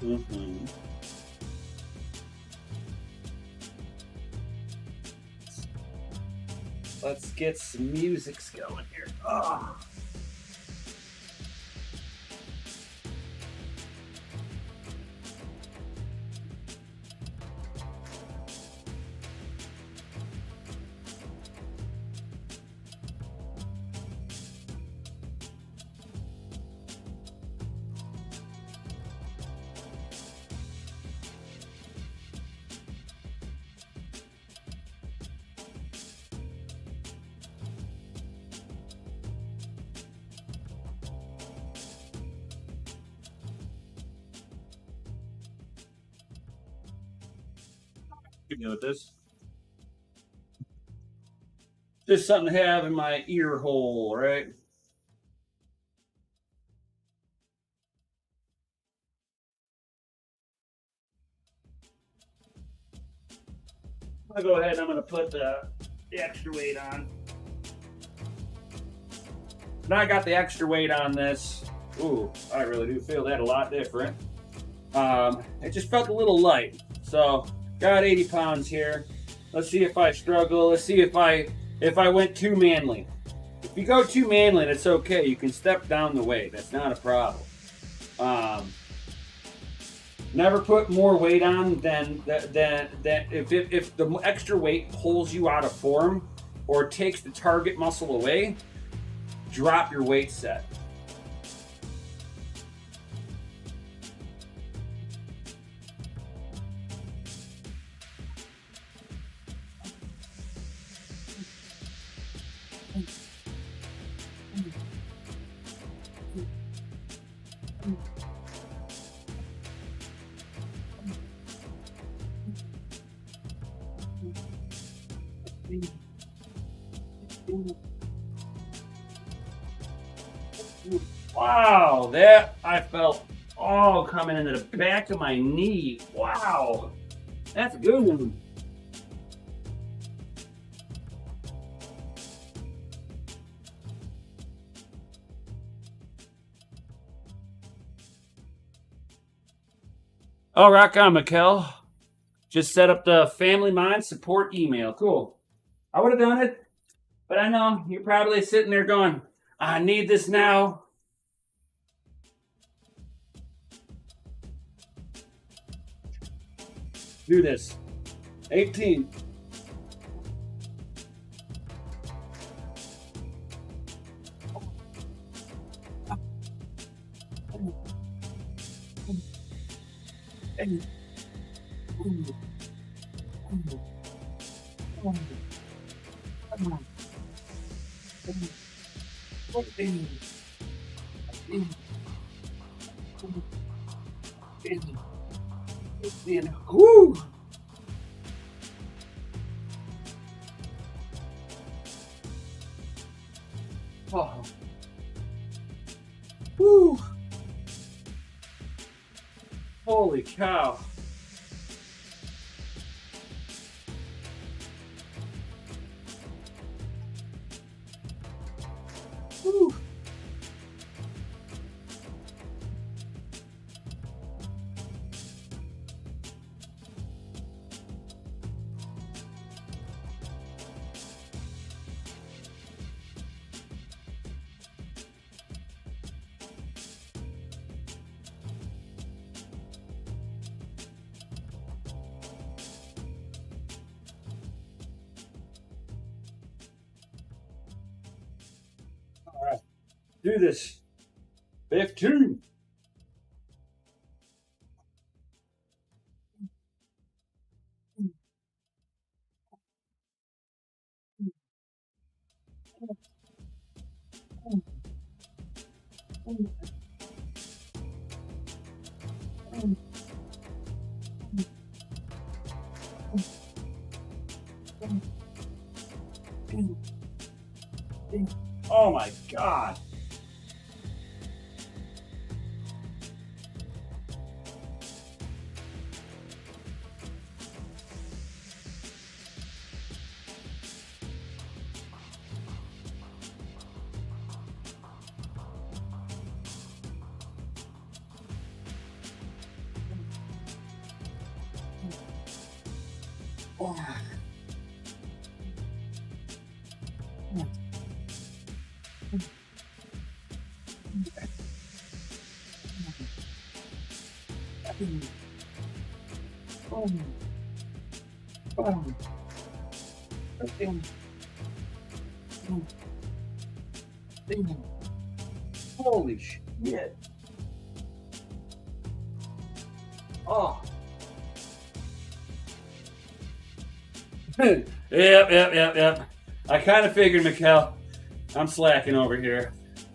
Mm-hmm. Let's get some music going here. Oh. You know what this? Just something to have in my ear hole, right? I'll go ahead and I'm going to put the extra weight on. Now I got the extra weight on this. Ooh, I really do feel that a lot different. It just felt a little light. So got 80 pounds here. Let's see if I struggle. Let's see if I went too manly. If you go too manly, that's okay. You can step down the weight. That's not a problem. Never put more weight on than if the extra weight pulls you out of form or takes the target muscle away, drop your weight set. Wow, that I felt all coming into the back of my knee. Wow, that's a good one. Oh, rock on, Mikkel. Just set up the Family Mind support email. Cool. I would have done it, but I know you're probably sitting there going, I need this now. Do this. 18. Woo! Oh. Woo! Holy cow. Woo! All right, do this. 15. Oh my God. Holy shit. Oh. Yep. I kind of figured, Mikkel. I'm slacking over here.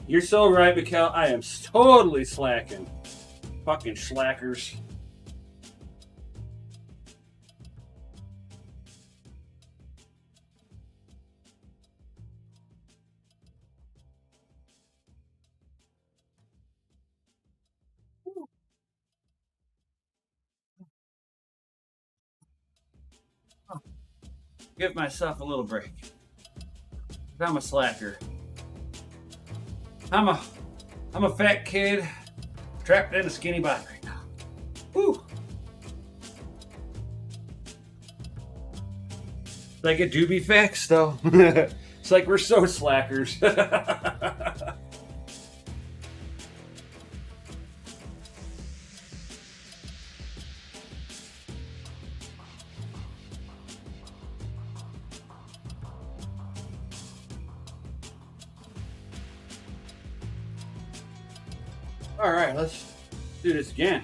You're so right, Mikkel. I am totally slacking. Fucking slackers. Give myself a little break. I'm a slacker. I'm a fat kid trapped in a skinny body right now. Woo! Like it do be facts though. It's like we're so slackers. All right, let's do this again.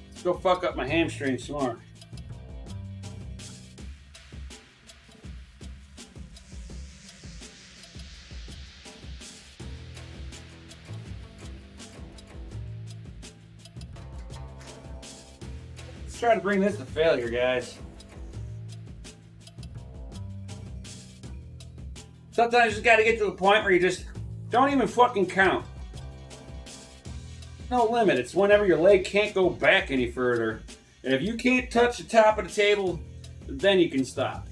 Let's go fuck up my hamstring some more. Let's try to bring this to failure, guys. Sometimes you just got to get to the point where you just don't even fucking count. No limit. It's whenever your leg can't go back any further. And if you can't touch the top of the table, then you can stop.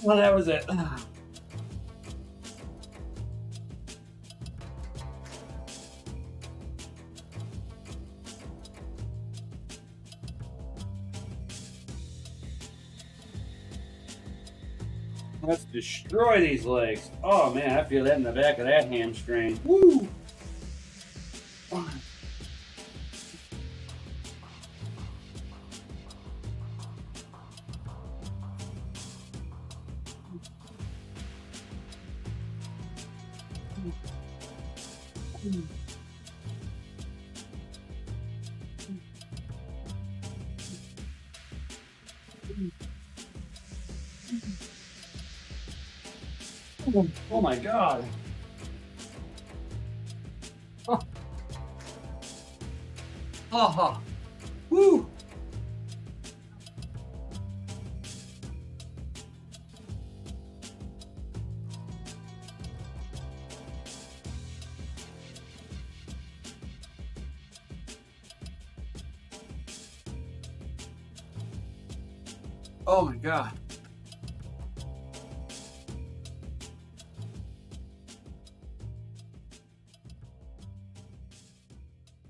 Well, that was it. Let's destroy these legs. Oh man, I feel that in the back of that hamstring. Woo! Oh my god. Oh. Oh. Woo. Oh my god.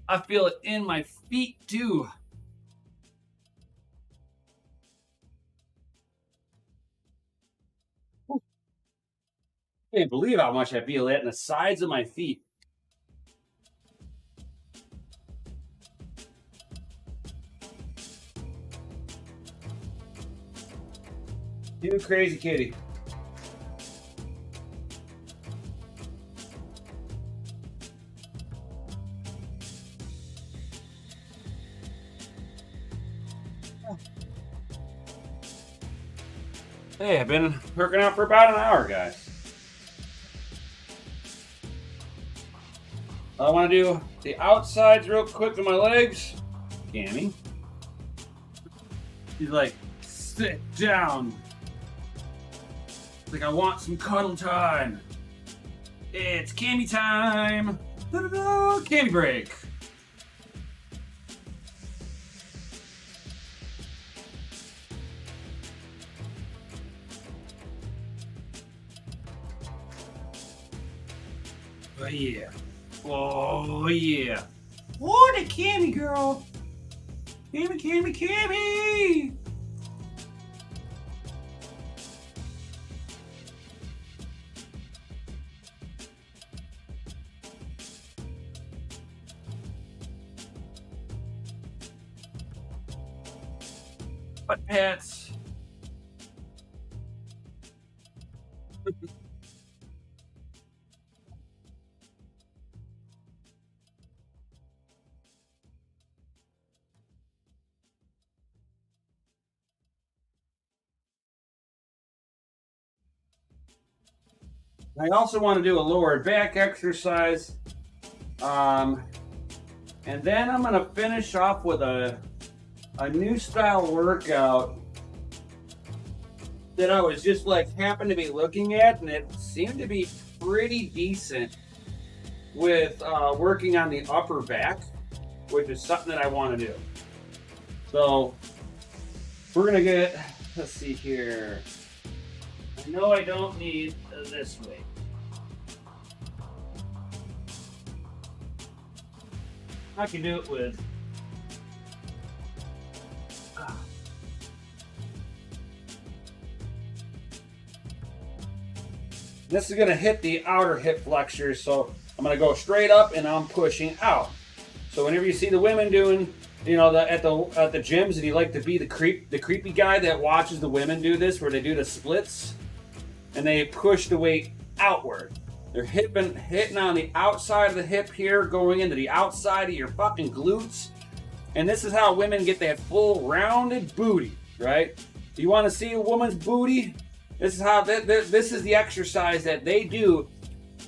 I feel it in my feet too. I can't believe how much I feel that in the sides of my feet. You crazy kitty. Hey, I've been working out for about an hour, guys. I want to do the outsides real quick of my legs. Gammy. He's like, sit down. It's like I want some cuddle time. It's Cami time. Da-da-da, Cami break. Oh yeah. Oh yeah. Oh, the Cami girl. Cami, Cami, Cami. Butt pats. I also want to do a lower back exercise. And then I'm going to finish off with a new style workout that I was just like happened to be looking at, and it seemed to be pretty decent with working on the upper back, which is something that I want to do. So we're going to get, let's see here. I know I don't need this weight. I can do it with this is going to hit the outer hip flexors, so I'm going to go straight up and I'm pushing out. So whenever you see the women doing, you know, at the gyms, and you like to be the creepy guy that watches the women do this, where they do the splits and they push the weight outward. They're hitting on the outside of the hip here, going into the outside of your fucking glutes. And this is how women get that full rounded booty, right? You want to see a woman's booty? This is how this is the exercise that they do.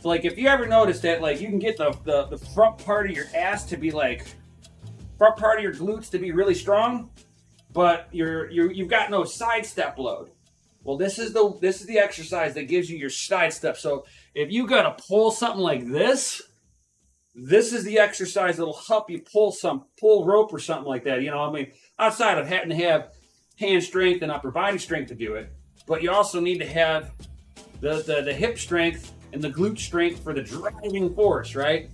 So like, if you ever notice that, like, you can get the front part of your ass to be like, front part of your glutes to be really strong, but you've got no side step load. Well, this is the exercise that gives you your side step. So if you gotta pull something like this is the exercise that'll help you pull rope or something like that. You know, I mean, outside of having to have hand strength and upper body strength to do it, but you also need to have the hip strength and the glute strength for the driving force, right?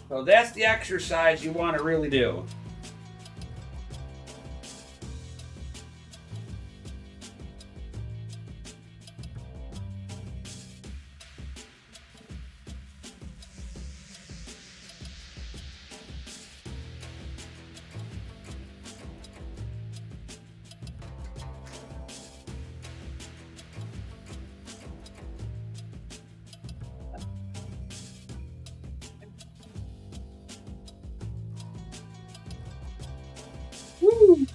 So that's the exercise you want to really do. Woo!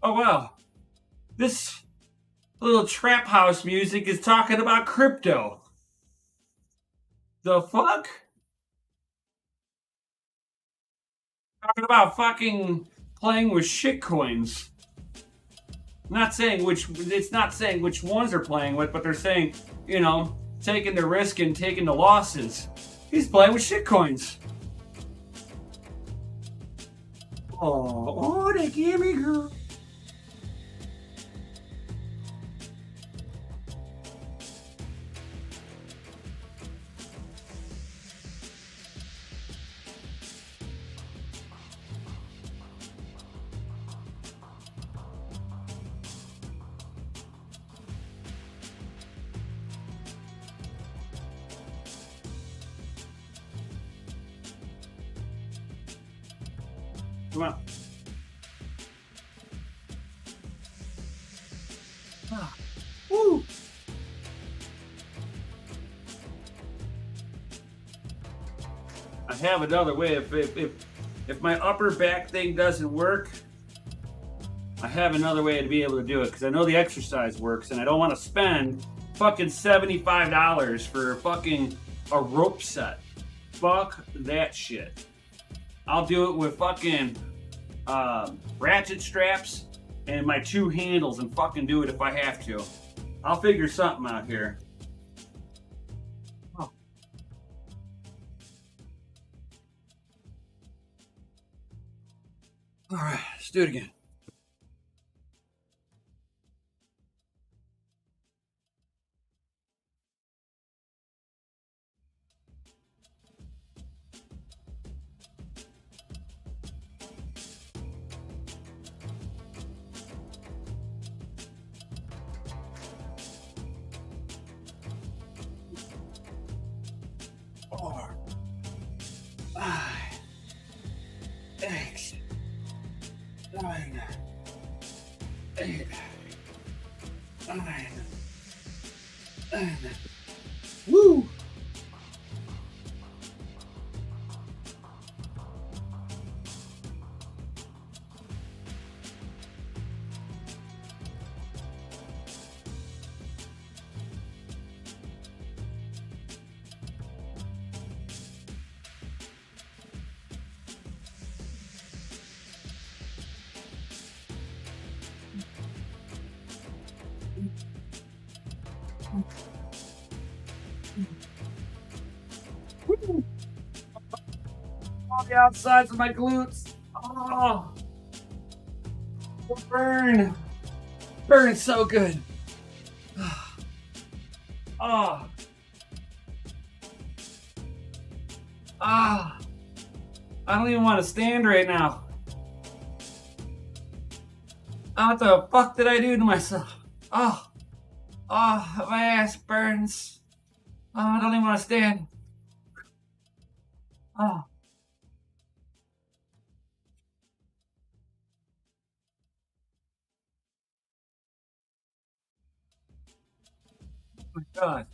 Oh wow, this little trap house music is talking about crypto. The fuck? Talking about fucking playing with shit coins. It's not saying which ones they're playing with, but they're saying, you know, taking the risk and taking the losses. He's playing with shit coins. Oh, they give me girl. Come on. Woo! I have another way. If my upper back thing doesn't work, I have another way to be able to do it because I know the exercise works and I don't want to spend fucking $75 for fucking a rope set. Fuck that shit. I'll do it with fucking ratchet straps and my 2 handles and fucking do it if I have to. I'll figure something out here. Oh. All right, let's do it again. Four, 5, 6, 7, 8, 9, 10. Woo! On the outsides of my glutes. Oh, burn. Burns so good. Oh. Ah. I don't even want to stand right now. What the fuck did I do to myself? Oh. Oh, my ass burns. Oh, I don't even want to stand. Oh. Oh my God.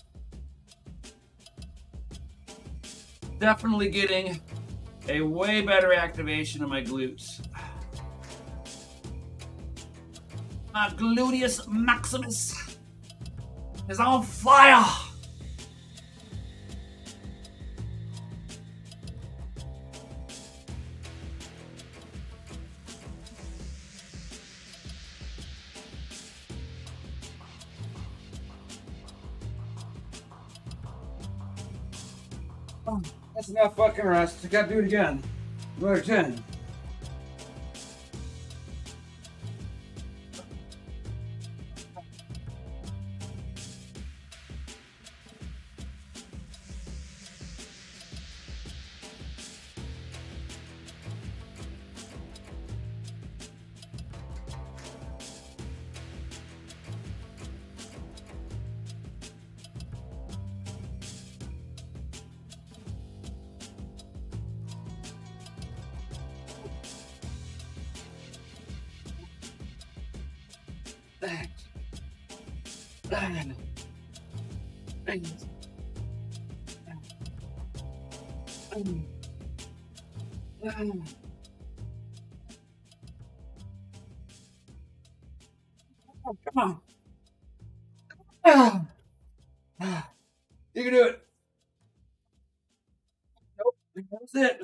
Definitely getting a way better activation of my glutes. My gluteus maximus is on fire. Oh, that's enough fucking rest. I gotta do it again. Another 10. Oh, come on. You can do it. Nope. That's it.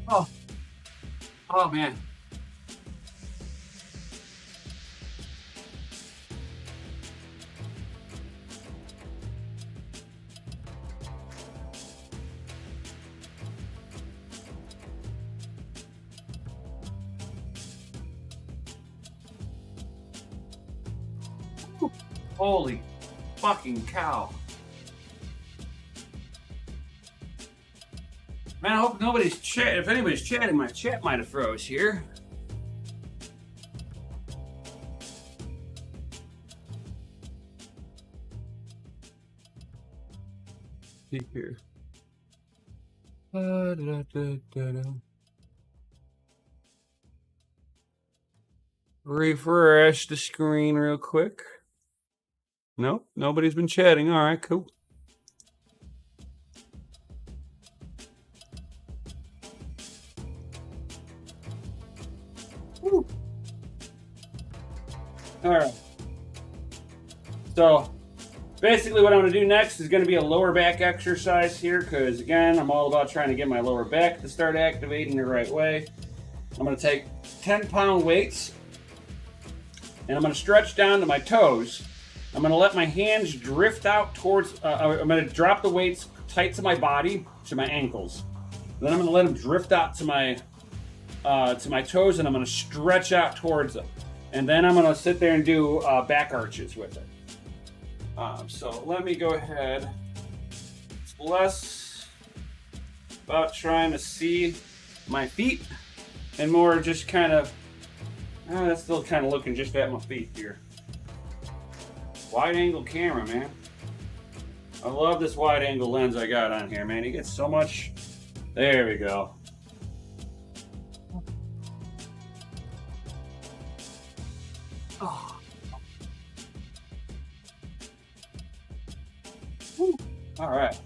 Oh, oh man. Holy fucking cow. Man, I hope nobody's chat. If anybody's chatting, my chat might have froze here. See here. Refresh the screen real quick. Nope, nobody's been chatting. All right, cool. Woo. All right. So basically what I'm going to do next is going to be a lower back exercise here, because again, I'm all about trying to get my lower back to start activating the right way. I'm going to take 10-pound weights and I'm going to stretch down to my toes. I'm going to let my hands drift out towards, I'm going to drop the weights tight to my body, to my ankles. Then I'm going to let them drift out to my toes, and I'm going to stretch out towards them. And then I'm going to sit there and do back arches with it. So let me go ahead. It's less about trying to see my feet and more just kind of, that's still kind of looking just at my feet here. Wide angle camera, man. I love this wide angle lens I got on here, man. You get so much. There we go. Oh. All right,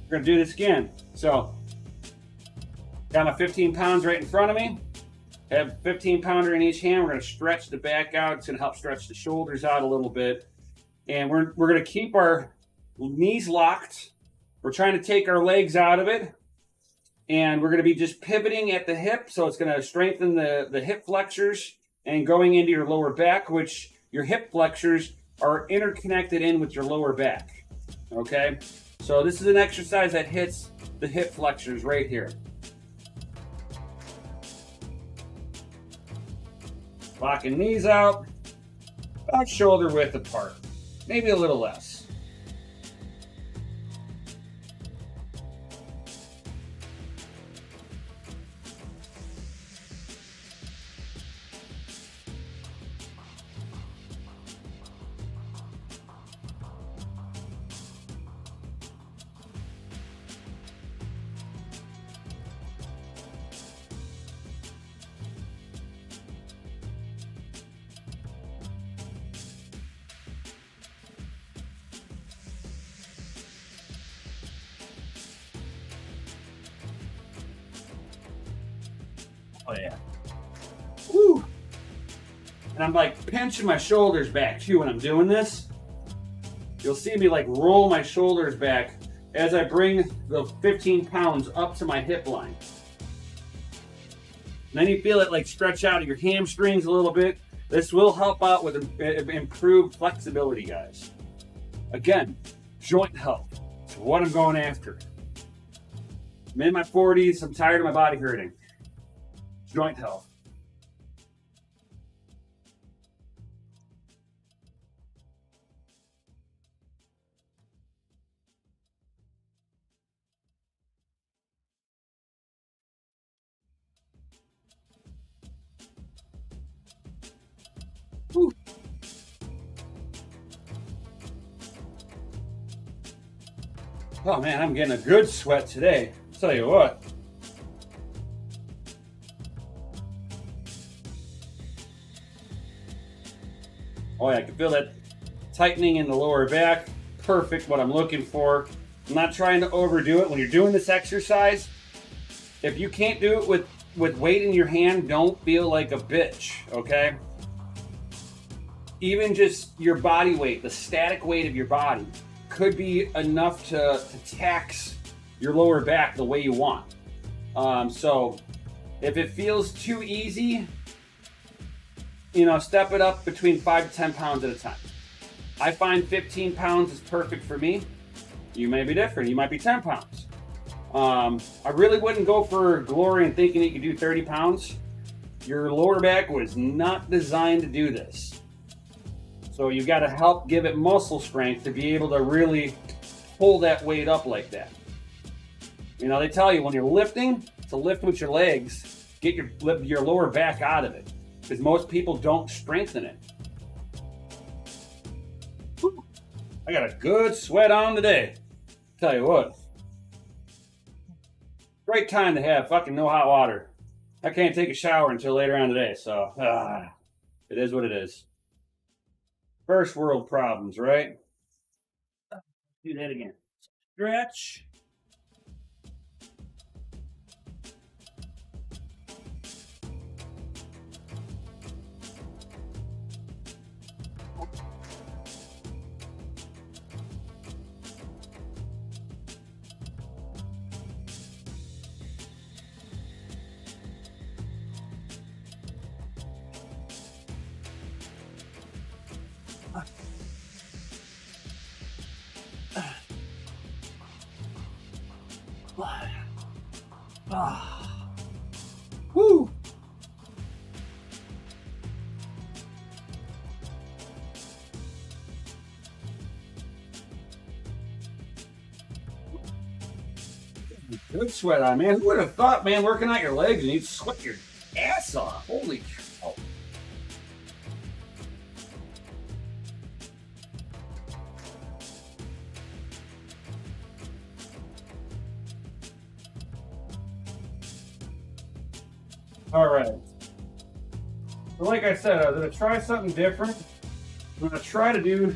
we're gonna do this again. So, got my 15 pounds right in front of me. Have 15 pounder in each hand. We're gonna stretch the back out. It's gonna help stretch the shoulders out a little bit. And we're gonna keep our knees locked. We're trying to take our legs out of it. And we're gonna be just pivoting at the hip. So it's gonna strengthen the hip flexors and going into your lower back, which your hip flexors are interconnected in with your lower back. Okay, so this is an exercise that hits the hip flexors right here. Locking knees out, about shoulder width apart, maybe a little less. Oh yeah. Woo! And I'm like pinching my shoulders back too when I'm doing this. You'll see me like roll my shoulders back as I bring the 15 pounds up to my hip line. And then you feel it like stretch out of your hamstrings a little bit. This will help out with improved flexibility, guys. Again, joint health. It's what I'm going after. I'm in my 40s. I'm tired of my body hurting. Joint health. Whew. Oh man, I'm getting a good sweat today. I'll tell you what. Oh yeah, I can feel that tightening in the lower back. Perfect, what I'm looking for. I'm not trying to overdo it. When you're doing this exercise, if you can't do it with weight in your hand, don't feel like a bitch, okay? Even just your body weight, the static weight of your body, could be enough to tax your lower back the way you want. So if it feels too easy, step it up between 5 to 10 pounds at a time. I find 15 pounds is perfect for me. You may be different. You might be 10 pounds. I really wouldn't go for glory and thinking you could do 30 pounds. Your lower back was not designed to do this. So you've got to help give it muscle strength to be able to really pull that weight up like that. They tell you when you're lifting, to lift with your legs, get your lower back out of it. Because most people don't strengthen it. Whew. I got a good sweat on today. Tell you what. Great time to have fucking no hot water. I can't take a shower until later on today, so it is what it is. First world problems, right? Do that again. Stretch. Woo! Good sweat on, man. Who would have thought, man, working out your legs and you'd sweat your ass off? Holy cow. All right. So like I said, I was going to try something different. I'm going to try to do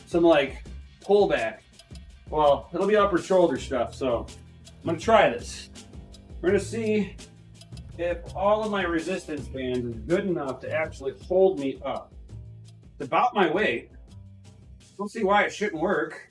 some pullback. Well, it'll be upper shoulder stuff, so I'm going to try this. We're going to see if all of my resistance bands is good enough to actually hold me up. It's about my weight. Don't see why it shouldn't work.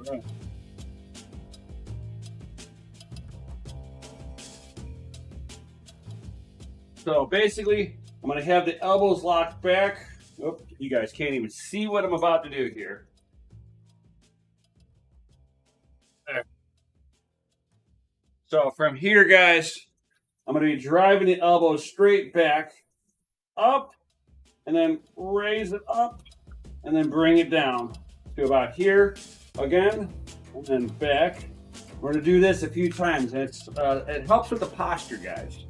Right. So basically, I'm going to have the elbows locked back. Oh, you guys can't even see what I'm about to do here. There. So from here, guys, I'm going to be driving the elbows straight back, up, and then raise it up, and then bring it down to about here again, and then back. We're going to do this a few times, and it helps with the posture, guys.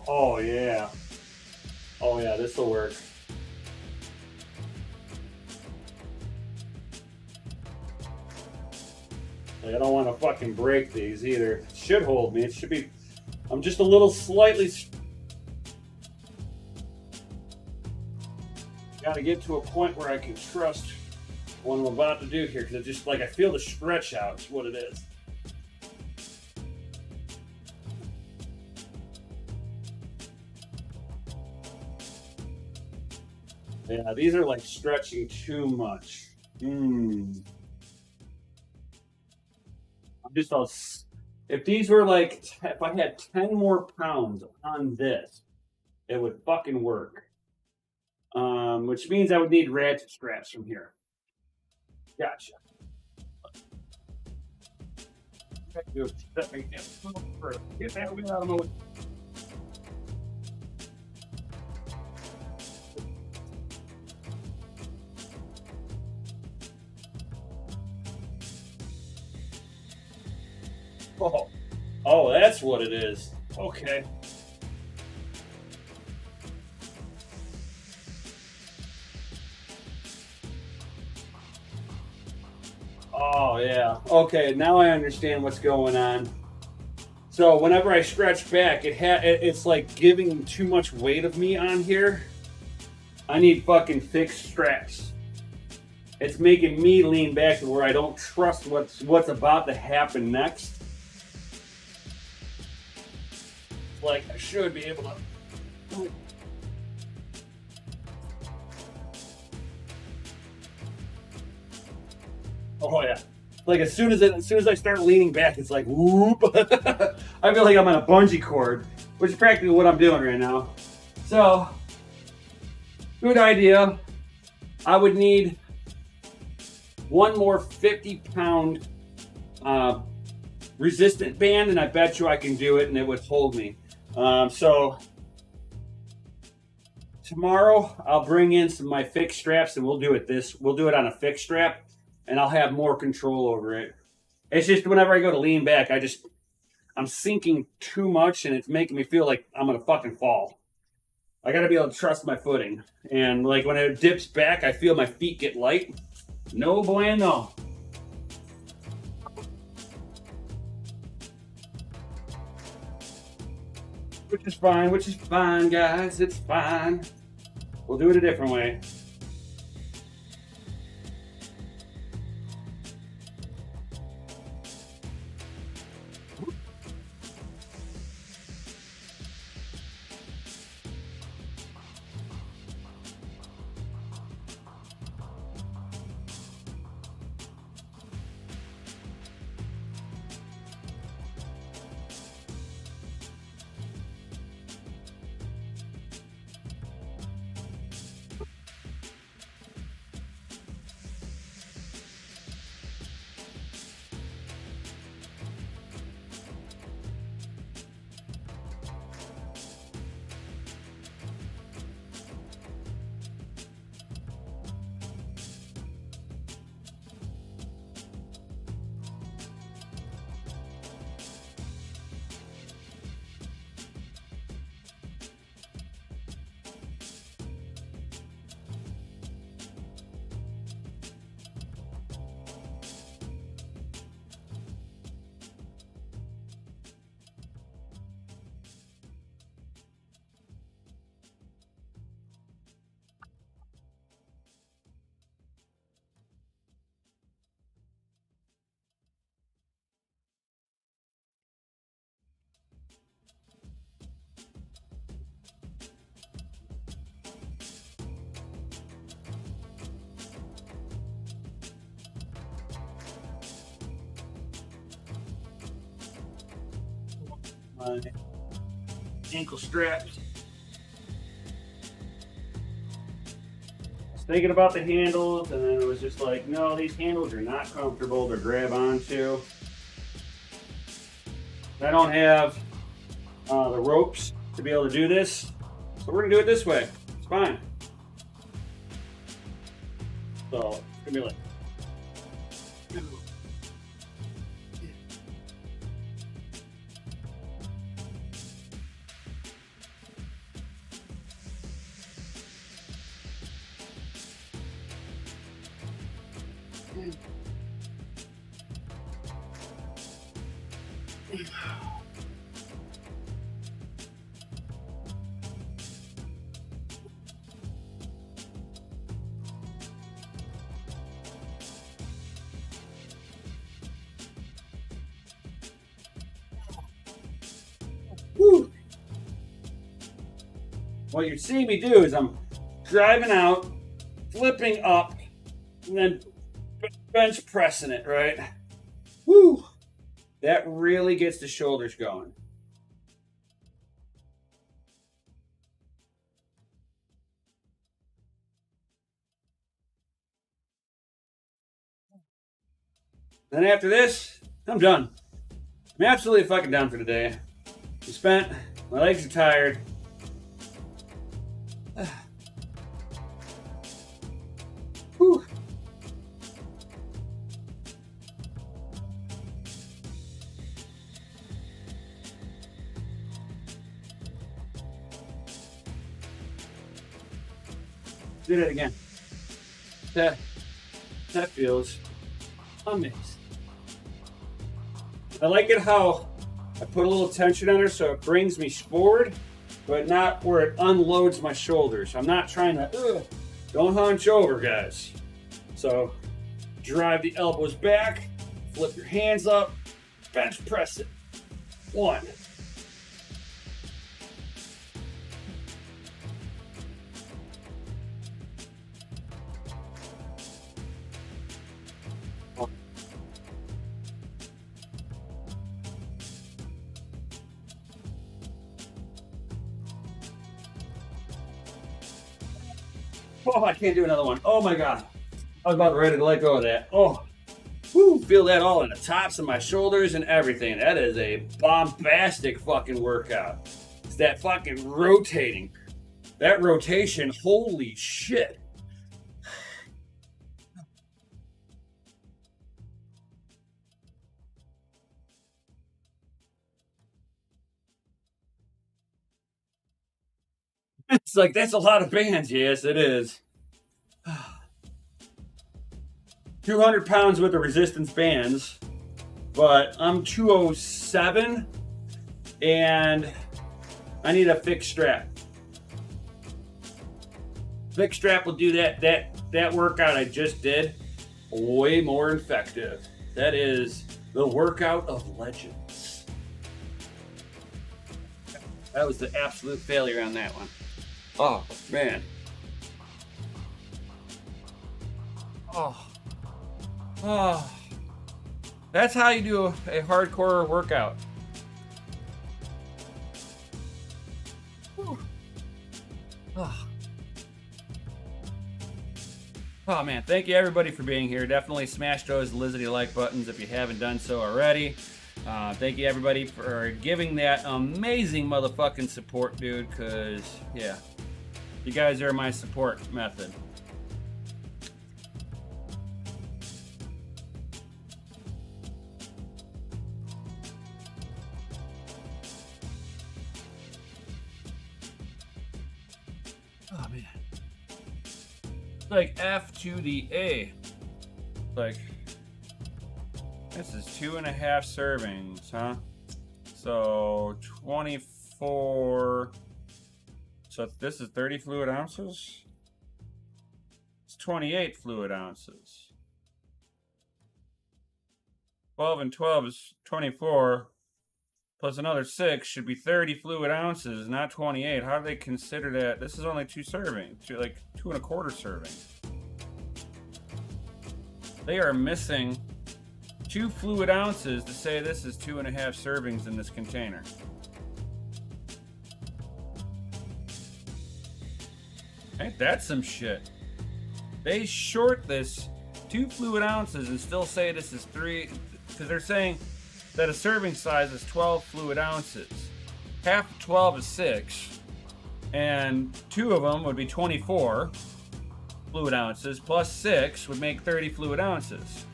Oh yeah. Oh yeah, this will work. Like, I don't want to fucking break these either. It should hold me. It should be. I'm just a little slightly. Got to get to a point where I can trust what I'm about to do here, because it's just like I feel the stretch out. Is what it is. Yeah, these are like stretching too much. I'm just all. If these were like, if I had 10 more pounds on this, it would fucking work. Which means I would need ratchet straps from here. Gotcha. Get that wheel out of my way. Oh, that's what it is. Okay. Oh yeah. Okay, now I understand what's going on. So whenever I stretch back, it's like giving too much weight of me on here. I need fucking thick straps. It's making me lean back to where I don't trust what's about to happen next. Like I should be able to. Oh yeah. Like as soon as I start leaning back, it's like whoop. I feel like I'm on a bungee cord, which is practically what I'm doing right now. So, good idea. I would need one more 50-pound resistant band, and I bet you I can do it, and it would hold me. So tomorrow I'll bring in some of my fixed straps, and we'll do it on a fixed strap, and I'll have more control over it. It's just whenever I go to lean back, I'm sinking too much, and it's making me feel like I'm gonna fucking fall. I gotta be able to trust my footing, and like when it dips back, I feel my feet get light. No bueno. Which is fine, guys. It's fine. We'll do it a different way. My ankle straps. I was thinking about the handles, and then it was just like, no, these handles are not comfortable to grab onto. I don't have the ropes to be able to do this, so we're gonna do it this way. It's fine. So it's gonna be like. Woo. What you're seeing me do is I'm driving out, flipping up, and then bench pressing it, right? Woo! That really gets the shoulders going. Then after this, I'm done. I'm absolutely fucking done for today. I'm spent. My legs are tired. Whew. Do that again. That feels amazing. I like it how I put a little tension on her so it brings me forward, but not where it unloads my shoulders. I'm not trying to, don't hunch over, guys. So drive the elbows back, flip your hands up, bench press it. 1. Oh, I can't do another one. Oh my God. I was about ready to let go of that. Oh, whoo, feel that all in the tops of my shoulders and everything. That is a bombastic fucking workout. It's that fucking rotating. That rotation, holy shit. It's like, that's a lot of bands. Yes, it is. 200 pounds worth of resistance bands, but I'm 207 and I need a fixed strap. Fixed strap will do that workout I just did way more effective. That is the workout of legends. That was the absolute failure on that one. Oh, man. Oh. That's how you do a hardcore workout. Oh man, thank you everybody for being here. Definitely smash those Lizzie like buttons if you haven't done so already. Thank you everybody for giving that amazing motherfucking support, dude, because, yeah, you guys are my support method. Oh man. Like F to the A. Like, this is 2.5 servings, huh? So 24. So this is 30 fluid ounces. It's 28 fluid ounces. 12 and 12 is 24. Plus another 6 should be 30 fluid ounces, not 28. How do they consider that? This is only 2 servings, like 2.25 servings. They are missing 2 fluid ounces to say this is 2.5 servings in this container. Ain't that some shit? They short this 2 fluid ounces and still say this is 3, because they're saying that a serving size is 12 fluid ounces. Half of 12 is 6, and 2 of them would be 24 fluid ounces, plus 6 would make 30 fluid ounces.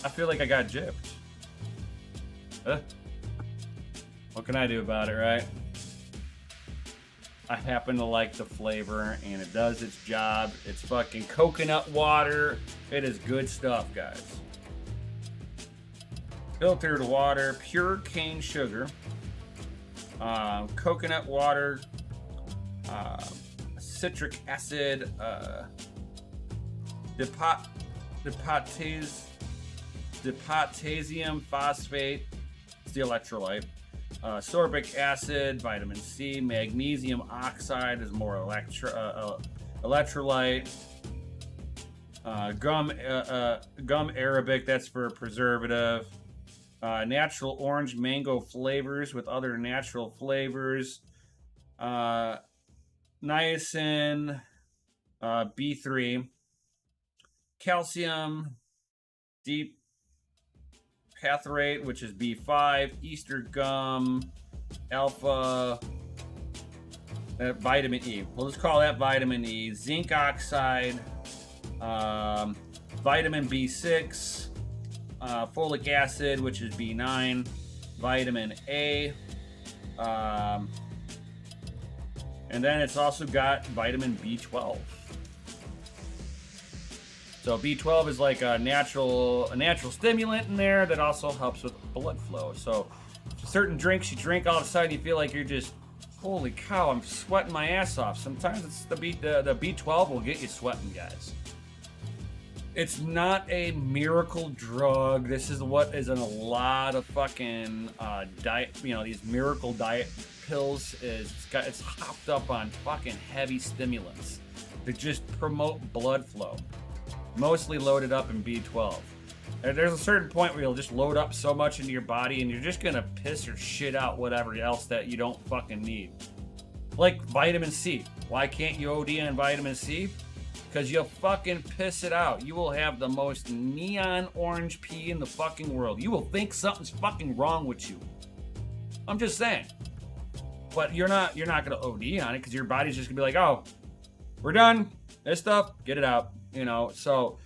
I feel like I got gypped. What can I do about it, right? I happen to like the flavor, and it does its job. It's fucking coconut water. It is good stuff, guys. filtered water, pure cane sugar, coconut water, citric acid, potassium phosphate, it's the electrolyte, sorbic acid, vitamin C, magnesium oxide is more electrolyte, gum arabic, that's for preservative, natural orange mango flavors with other natural flavors, niacin, B3, calcium, deep patherate, which is B5, Easter gum, alpha, vitamin E. We'll just call that vitamin E. Zinc oxide, vitamin B6, folic acid, which is B9, vitamin A, and then it's also got vitamin B12. So B12 is like a natural stimulant in there that also helps with blood flow. So certain drinks you drink, all of a sudden you feel like you're just, holy cow, I'm sweating my ass off. Sometimes it's the B12 will get you sweating, guys. It's not a miracle drug. This is what is in a lot of fucking diet, these miracle diet pills. It's hopped up on fucking heavy stimulants to just promote blood flow. Mostly loaded up in B12. There's a certain point where you'll just load up so much into your body and you're just gonna piss or shit out whatever else that you don't fucking need. Like vitamin C. Why can't you OD on vitamin C? Because you'll fucking piss it out. You will have the most neon orange pee in the fucking world. You will think something's fucking wrong with you. I'm just saying. But you're not gonna OD on it because your body's just gonna be like, oh, we're done. This stuff, get it out. So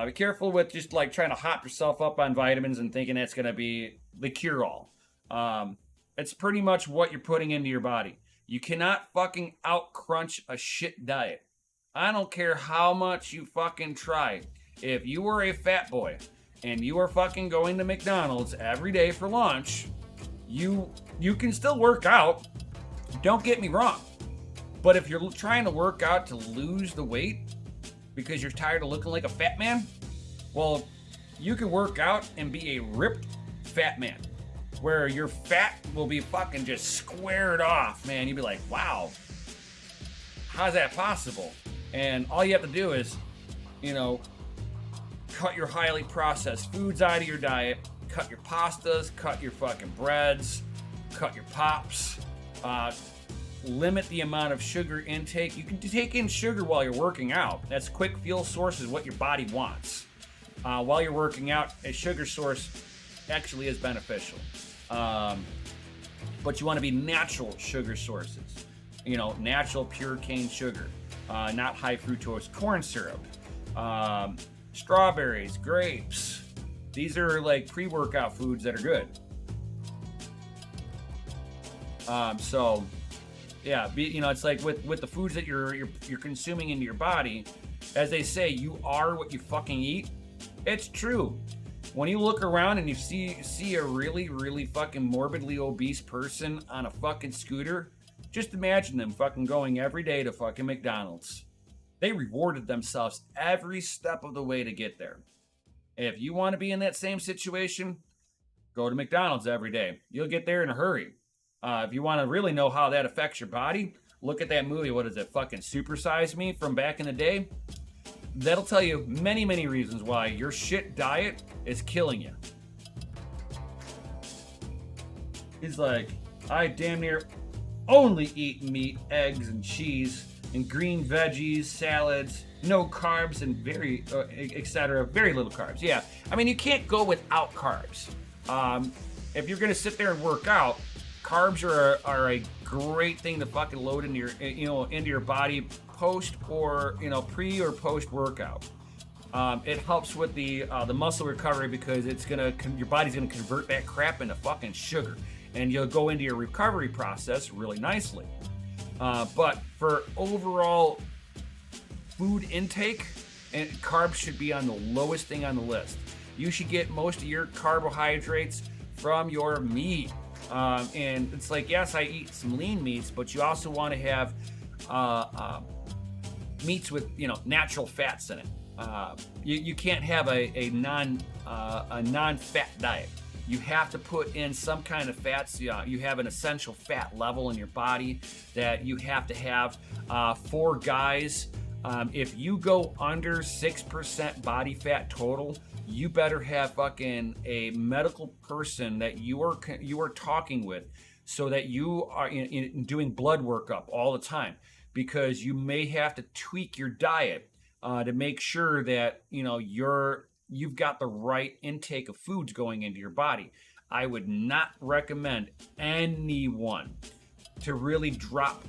be careful with just like trying to hop yourself up on vitamins and thinking that's going to be the cure-all. It's pretty much what you're putting into your body. You cannot fucking out-crunch a shit diet. I don't care how much you fucking try. If you were a fat boy and you are fucking going to McDonald's every day for lunch, you can still work out. Don't get me wrong. But if you're trying to work out to lose the weight, because you're tired of looking like a fat man, well, you can work out and be a ripped fat man, where your fat will be fucking just squared off, man. You'd be like, wow, how's that possible? And all you have to do is, cut your highly processed foods out of your diet, cut your pastas, cut your fucking breads, cut your pops, limit the amount of sugar intake. You can take in sugar while you're working out. That's quick fuel source is what your body wants. While you're working out, a sugar source actually is beneficial. But you want to be natural sugar sources. Natural pure cane sugar, not high fructose corn syrup. Strawberries, grapes. These are like pre-workout foods that are good. Yeah, it's like with the foods that you're consuming into your body, as they say, you are what you fucking eat. It's true. When you look around and you see a really, really fucking morbidly obese person on a fucking scooter, just imagine them fucking going every day to fucking McDonald's. They rewarded themselves every step of the way to get there. If you want to be in that same situation, go to McDonald's every day. You'll get there in a hurry. If you want to really know how that affects your body, look at that movie, what is it, fucking Super Size Me from back in the day? That'll tell you many, many reasons why your shit diet is killing you. He's like, I damn near only eat meat, eggs, and cheese, and green veggies, salads, no carbs, and etc. Very little carbs. Yeah, I mean, you can't go without carbs. If you're going to sit there and work out, carbs are a great thing to fucking load into your body post or pre or post workout. It helps with the muscle recovery because your body's gonna convert that crap into fucking sugar, and you'll go into your recovery process really nicely. But for overall food intake, and carbs should be on the lowest thing on the list. You should get most of your carbohydrates from your meat. And it's like, yes, I eat some lean meats, but you also want to have meats with, you know, natural fats in it. You can't have a non-fat diet. You have to put in some kind of fats. You have an essential fat level in your body that you have to have. For guys, if you go under 6% body fat total, you better have fucking a medical person that you are talking with, so that you are in doing blood workup all the time, because you may have to tweak your diet to make sure that, you know, you've got the right intake of foods going into your body. I would not recommend anyone to really drop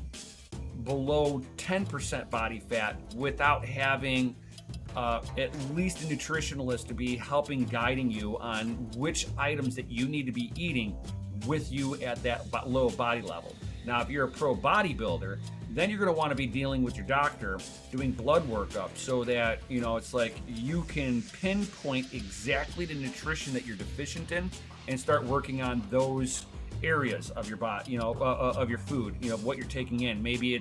below 10% body fat without having at least a nutritionalist to be helping, guiding you on which items that you need to be eating with you at that low body level. Now, if you're a pro bodybuilder, then you're going to want to be dealing with your doctor, doing blood workup, so that, you know, it's like you can pinpoint exactly the nutrition that you're deficient in and start working on those areas of your body, you know, of your food, you know, what you're taking in. Maybe you're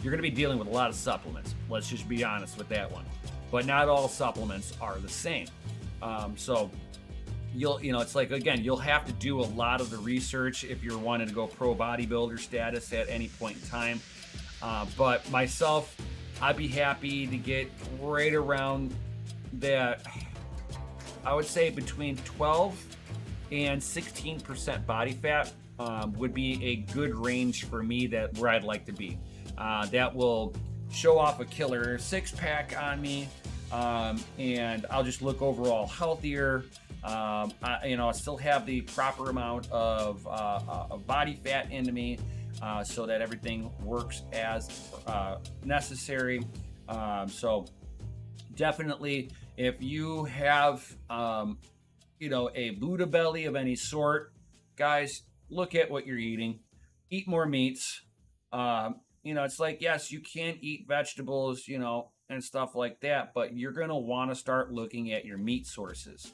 going to be dealing with a lot of supplements. Let's just be honest with that one. But not all supplements are the same. So it's like, again, you'll have to do a lot of the research if you're wanting to go pro bodybuilder status at any point in time. But myself, I'd be happy to get right around that. I would say between 12 and 16% body fat would be a good range for me, where I'd like to be. That will show off a killer six-pack on me, and I'll just look overall healthier. I still have the proper amount of body fat into me, so that everything works as necessary. So definitely, if you have a Buddha belly of any sort, guys, look at what you're eating. Eat more meats. It's like, yes, you can eat vegetables, and stuff like that, but you're going to want to start looking at your meat sources.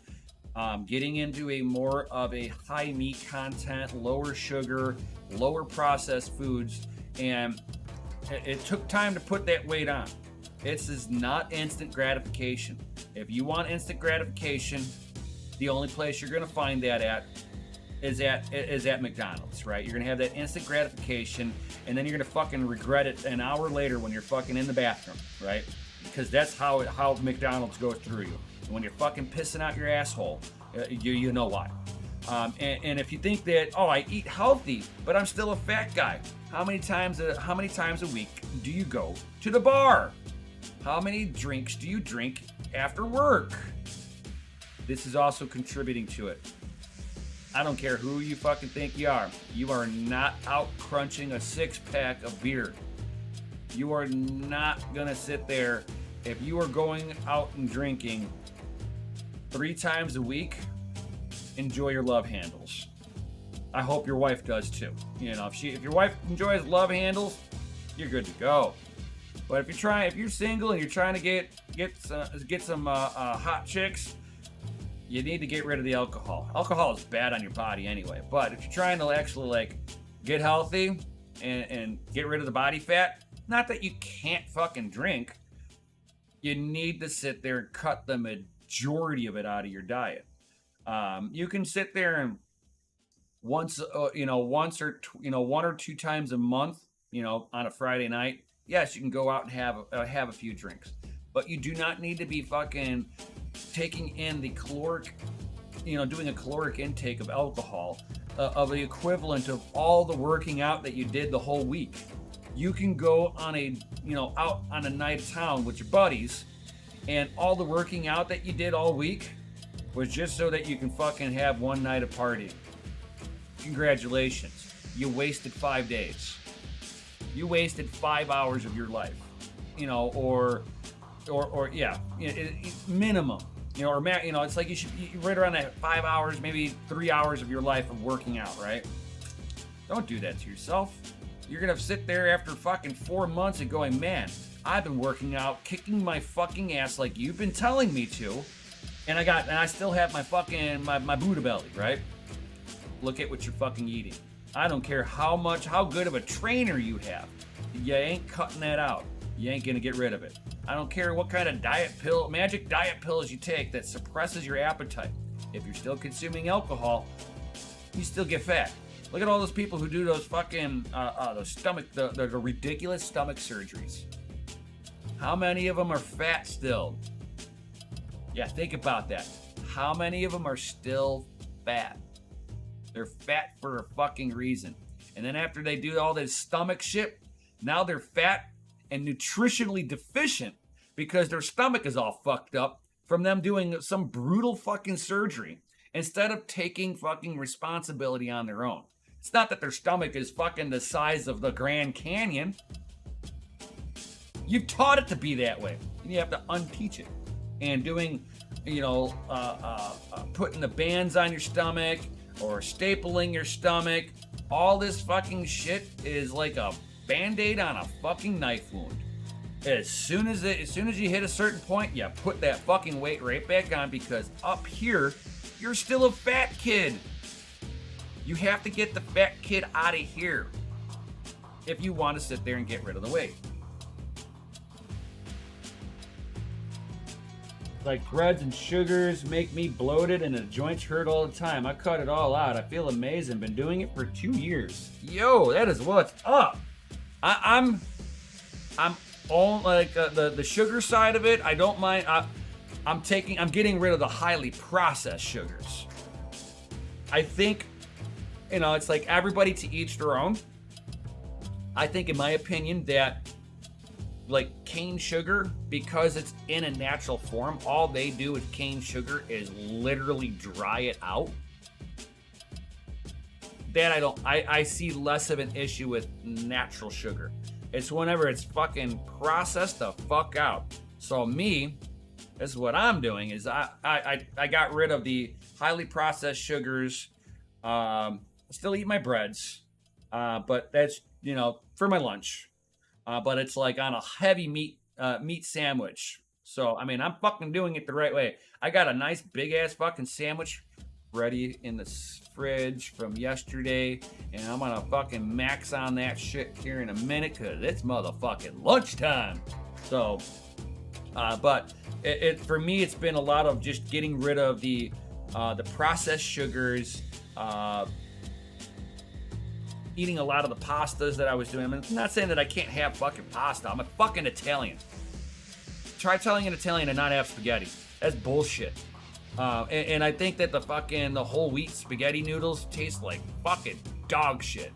Getting into a more of a high meat content, lower sugar, lower processed foods, and it took time to put that weight on. This is not instant gratification. If you want instant gratification, the only place you're going to find that is at McDonald's, right? You're going to have that instant gratification, and then you're going to fucking regret it an hour later when you're fucking in the bathroom, right? Because that's how McDonald's goes through you. When you're fucking pissing out your asshole, you know why. And if you think that, I eat healthy, but I'm still a fat guy, how many times a week do you go to the bar? How many drinks do you drink after work? This is also contributing to it. I don't care who you fucking think you are not out crunching a six-pack of beer. You are not gonna sit there. If you are going out and drinking 3 times a week, enjoy your love handles. I hope your wife does too. If your wife enjoys love handles, you're good to go. But if you're single and you're trying to get some hot chicks, you need to get rid of the alcohol. Alcohol is bad on your body anyway. But if you're trying to actually get healthy and get rid of the body fat, not that you can't fucking drink, you need to sit there and cut the majority of it out of your diet. You can sit there and one or two times a month, on a Friday night, yes, you can go out and have a few drinks, but you do not need to be fucking taking in the caloric, doing a caloric intake of alcohol of the equivalent of all the working out that you did the whole week. You can go on out on a night of town with your buddies, and all the working out that you did all week was just so that you can fucking have one night of partying. Congratulations. You wasted 5 days. You wasted 5 hours of your life. Minimum. It's like you right around that 5 hours, maybe 3 hours of your life of working out, right? Don't do that to yourself. You're gonna sit there after fucking 4 months and going, man, I've been working out, kicking my fucking ass like you've been telling me to, And I still have my fucking, my Buddha belly, right? Look at what you're fucking eating. I don't care how good of a trainer you have. You ain't cutting that out. You ain't gonna get rid of it. I don't care what kind of magic diet pills you take that suppresses your appetite. If you're still consuming alcohol, you still get fat. Look at all those people who do those fucking, the ridiculous stomach surgeries. How many of them are fat still? Yeah, think about that. How many of them are still fat? They're fat for a fucking reason. And then after they do all this stomach shit, now they're fat and nutritionally deficient because their stomach is all fucked up from them doing some brutal fucking surgery instead of taking fucking responsibility on their own. It's not that their stomach is fucking the size of the Grand Canyon. You've taught it to be that way, and you have to unteach it. And doing, putting the bands on your stomach or stapling your stomach, all this fucking shit is like a Band-Aid on a fucking knife wound. As soon as you hit a certain point, you put that fucking weight right back on because up here, you're still a fat kid. You have to get the fat kid out of here if you want to sit there and get rid of the weight. Like breads and sugars make me bloated and the joints hurt all the time. I cut it all out. I feel amazing. Been doing it for 2 years. Yo, that is what's up. I'm on like the sugar side of it. I don't mind. I'm getting rid of the highly processed sugars. I think, it's like everybody to each their own. I think, in my opinion, that like cane sugar, because it's in a natural form, all they do with cane sugar is literally dry it out. That I see less of an issue with natural sugar. It's whenever it's fucking processed the fuck out. So me, this is what I'm doing is I got rid of the highly processed sugars. Still eat my breads, but that's, for my lunch. But it's like on a heavy meat sandwich. So, I'm fucking doing it the right way. I got a nice big ass fucking sandwich ready in the fridge from yesterday, and I'm gonna fucking max on that shit here in a minute because it's motherfucking lunchtime. So, but it for me, it's been a lot of just getting rid of the processed sugars, eating a lot of the pastas that I was doing. I'm not saying that I can't have fucking pasta. I'm a fucking Italian. Try telling an Italian to not have spaghetti. That's bullshit. And I think that the whole wheat spaghetti noodles taste like fucking dog shit.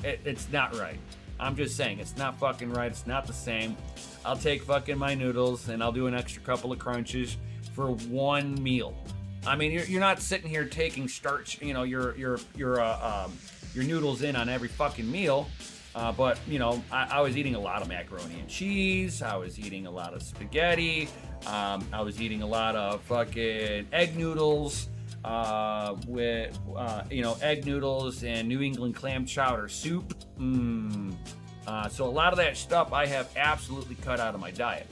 It's not right. I'm just saying, it's not fucking right. It's not the same. I'll take fucking my noodles and I'll do an extra couple of crunches for one meal. You're not sitting here taking starch, your noodles in on every fucking meal. But I was eating a lot of macaroni and cheese. I was eating a lot of spaghetti. I was eating a lot of fucking egg noodles with egg noodles and New England clam chowder soup. So a lot of that stuff I have absolutely cut out of my diet.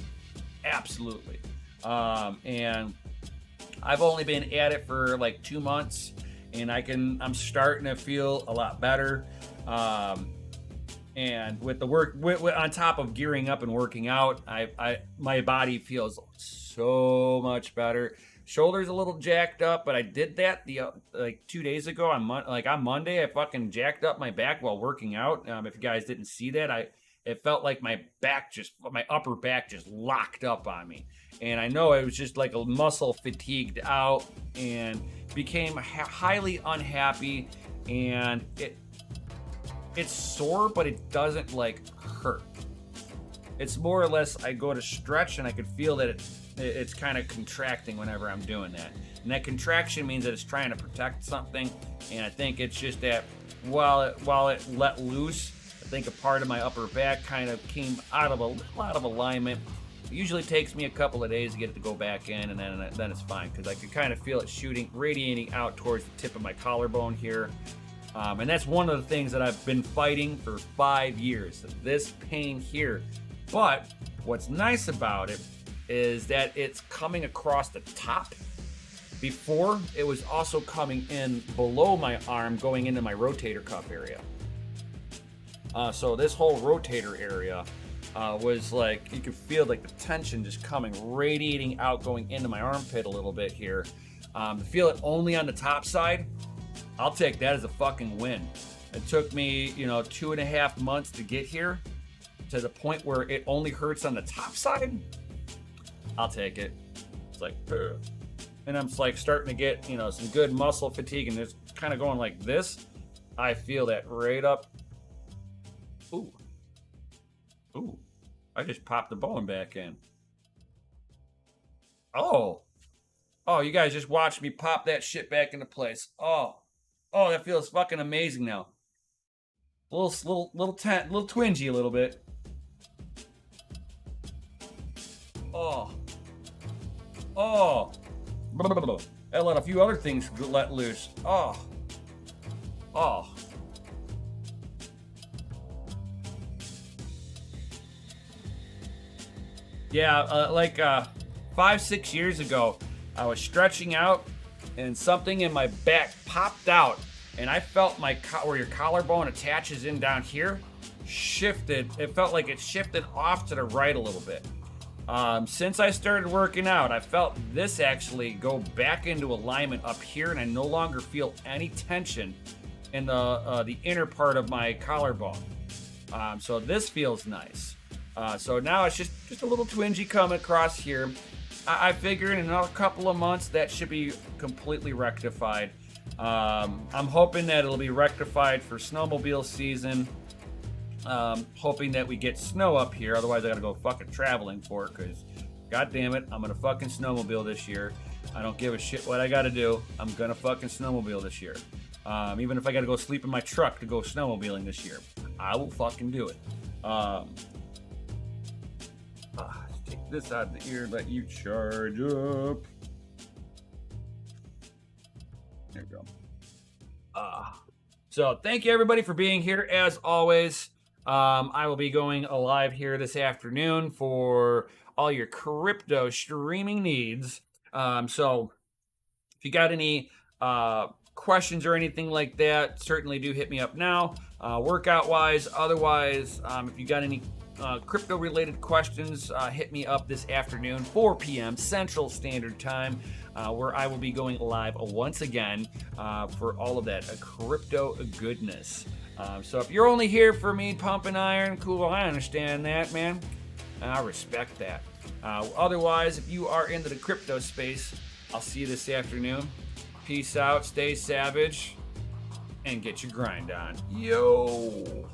Absolutely. And I've only been at it for like 2 months, and I'm starting to feel a lot better. And with the work, on top of gearing up and working out, my body feels so much better. Shoulder's a little jacked up, but I did that 2 days ago. On Monday, I fucking jacked up my back while working out. If you guys didn't see that, it felt like my upper back just locked up on me, and I know it was just like a muscle fatigued out, and became highly unhappy, and it's sore, but it doesn't hurt. It's more or less, I go to stretch and I could feel that it's kind of contracting whenever I'm doing that. And that contraction means that it's trying to protect something. And I think it's just that while it let loose, I think a part of my upper back kind of came out of alignment. It usually takes me a couple of days to get it to go back in, and then it's fine, because I could kind of feel it radiating out towards the tip of my collarbone here. And that's one of the things that I've been fighting for 5 years, this pain here. But what's nice about it is that it's coming across the top before it was also coming in below my arm, going into my rotator cuff area. So this whole rotator area was like, you could feel like the tension just coming, radiating out, going into my armpit a little bit here. To feel it only on the top side, I'll take that as a fucking win. It took me, 2.5 months to get here, to the point where it only hurts on the top side. I'll take it. It's like, ugh. And I'm like starting to get, some good muscle fatigue, and it's kind of going like this. I feel that right up. Ooh. I just popped the bone back in. Oh, you guys just watched me pop that shit back into place. Oh, that feels fucking amazing now. Little twingy a little bit. Oh. I let a few other things let loose. Oh. Yeah, 5-6 years ago, I was stretching out and something in my back popped out, and I felt where your collarbone attaches in down here shifted. It felt like it shifted off to the right a little bit. Since I started working out, I felt this actually go back into alignment up here, and I no longer feel any tension in the inner part of my collarbone. So this feels nice. So now it's just a little twingy coming across here. I figure in another couple of months that should be completely rectified. I'm hoping that it'll be rectified for snowmobile season. Hoping that we get snow up here. Otherwise, I gotta go fucking traveling for it, because god damn it, I'm gonna fucking snowmobile this year. I don't give a shit what I gotta do. I'm gonna fucking snowmobile this year. Even if I gotta go sleep in my truck to go snowmobiling this year, I will fucking do it. Take this out of the ear, let you charge up. There you go. So thank you everybody for being here as always. I will be going live here this afternoon for all your crypto streaming needs. So if you got any questions or anything like that, certainly do hit me up now, workout wise. Otherwise, if you got any crypto related questions, hit me up this afternoon, 4 p.m. Central Standard Time, where I will be going live once again for all of that crypto goodness. So if you're only here for me pumping iron, cool, I understand that, man. I respect that. Otherwise, if you are into the crypto space, I'll see you this afternoon. Peace out, stay savage, and get your grind on. Yo!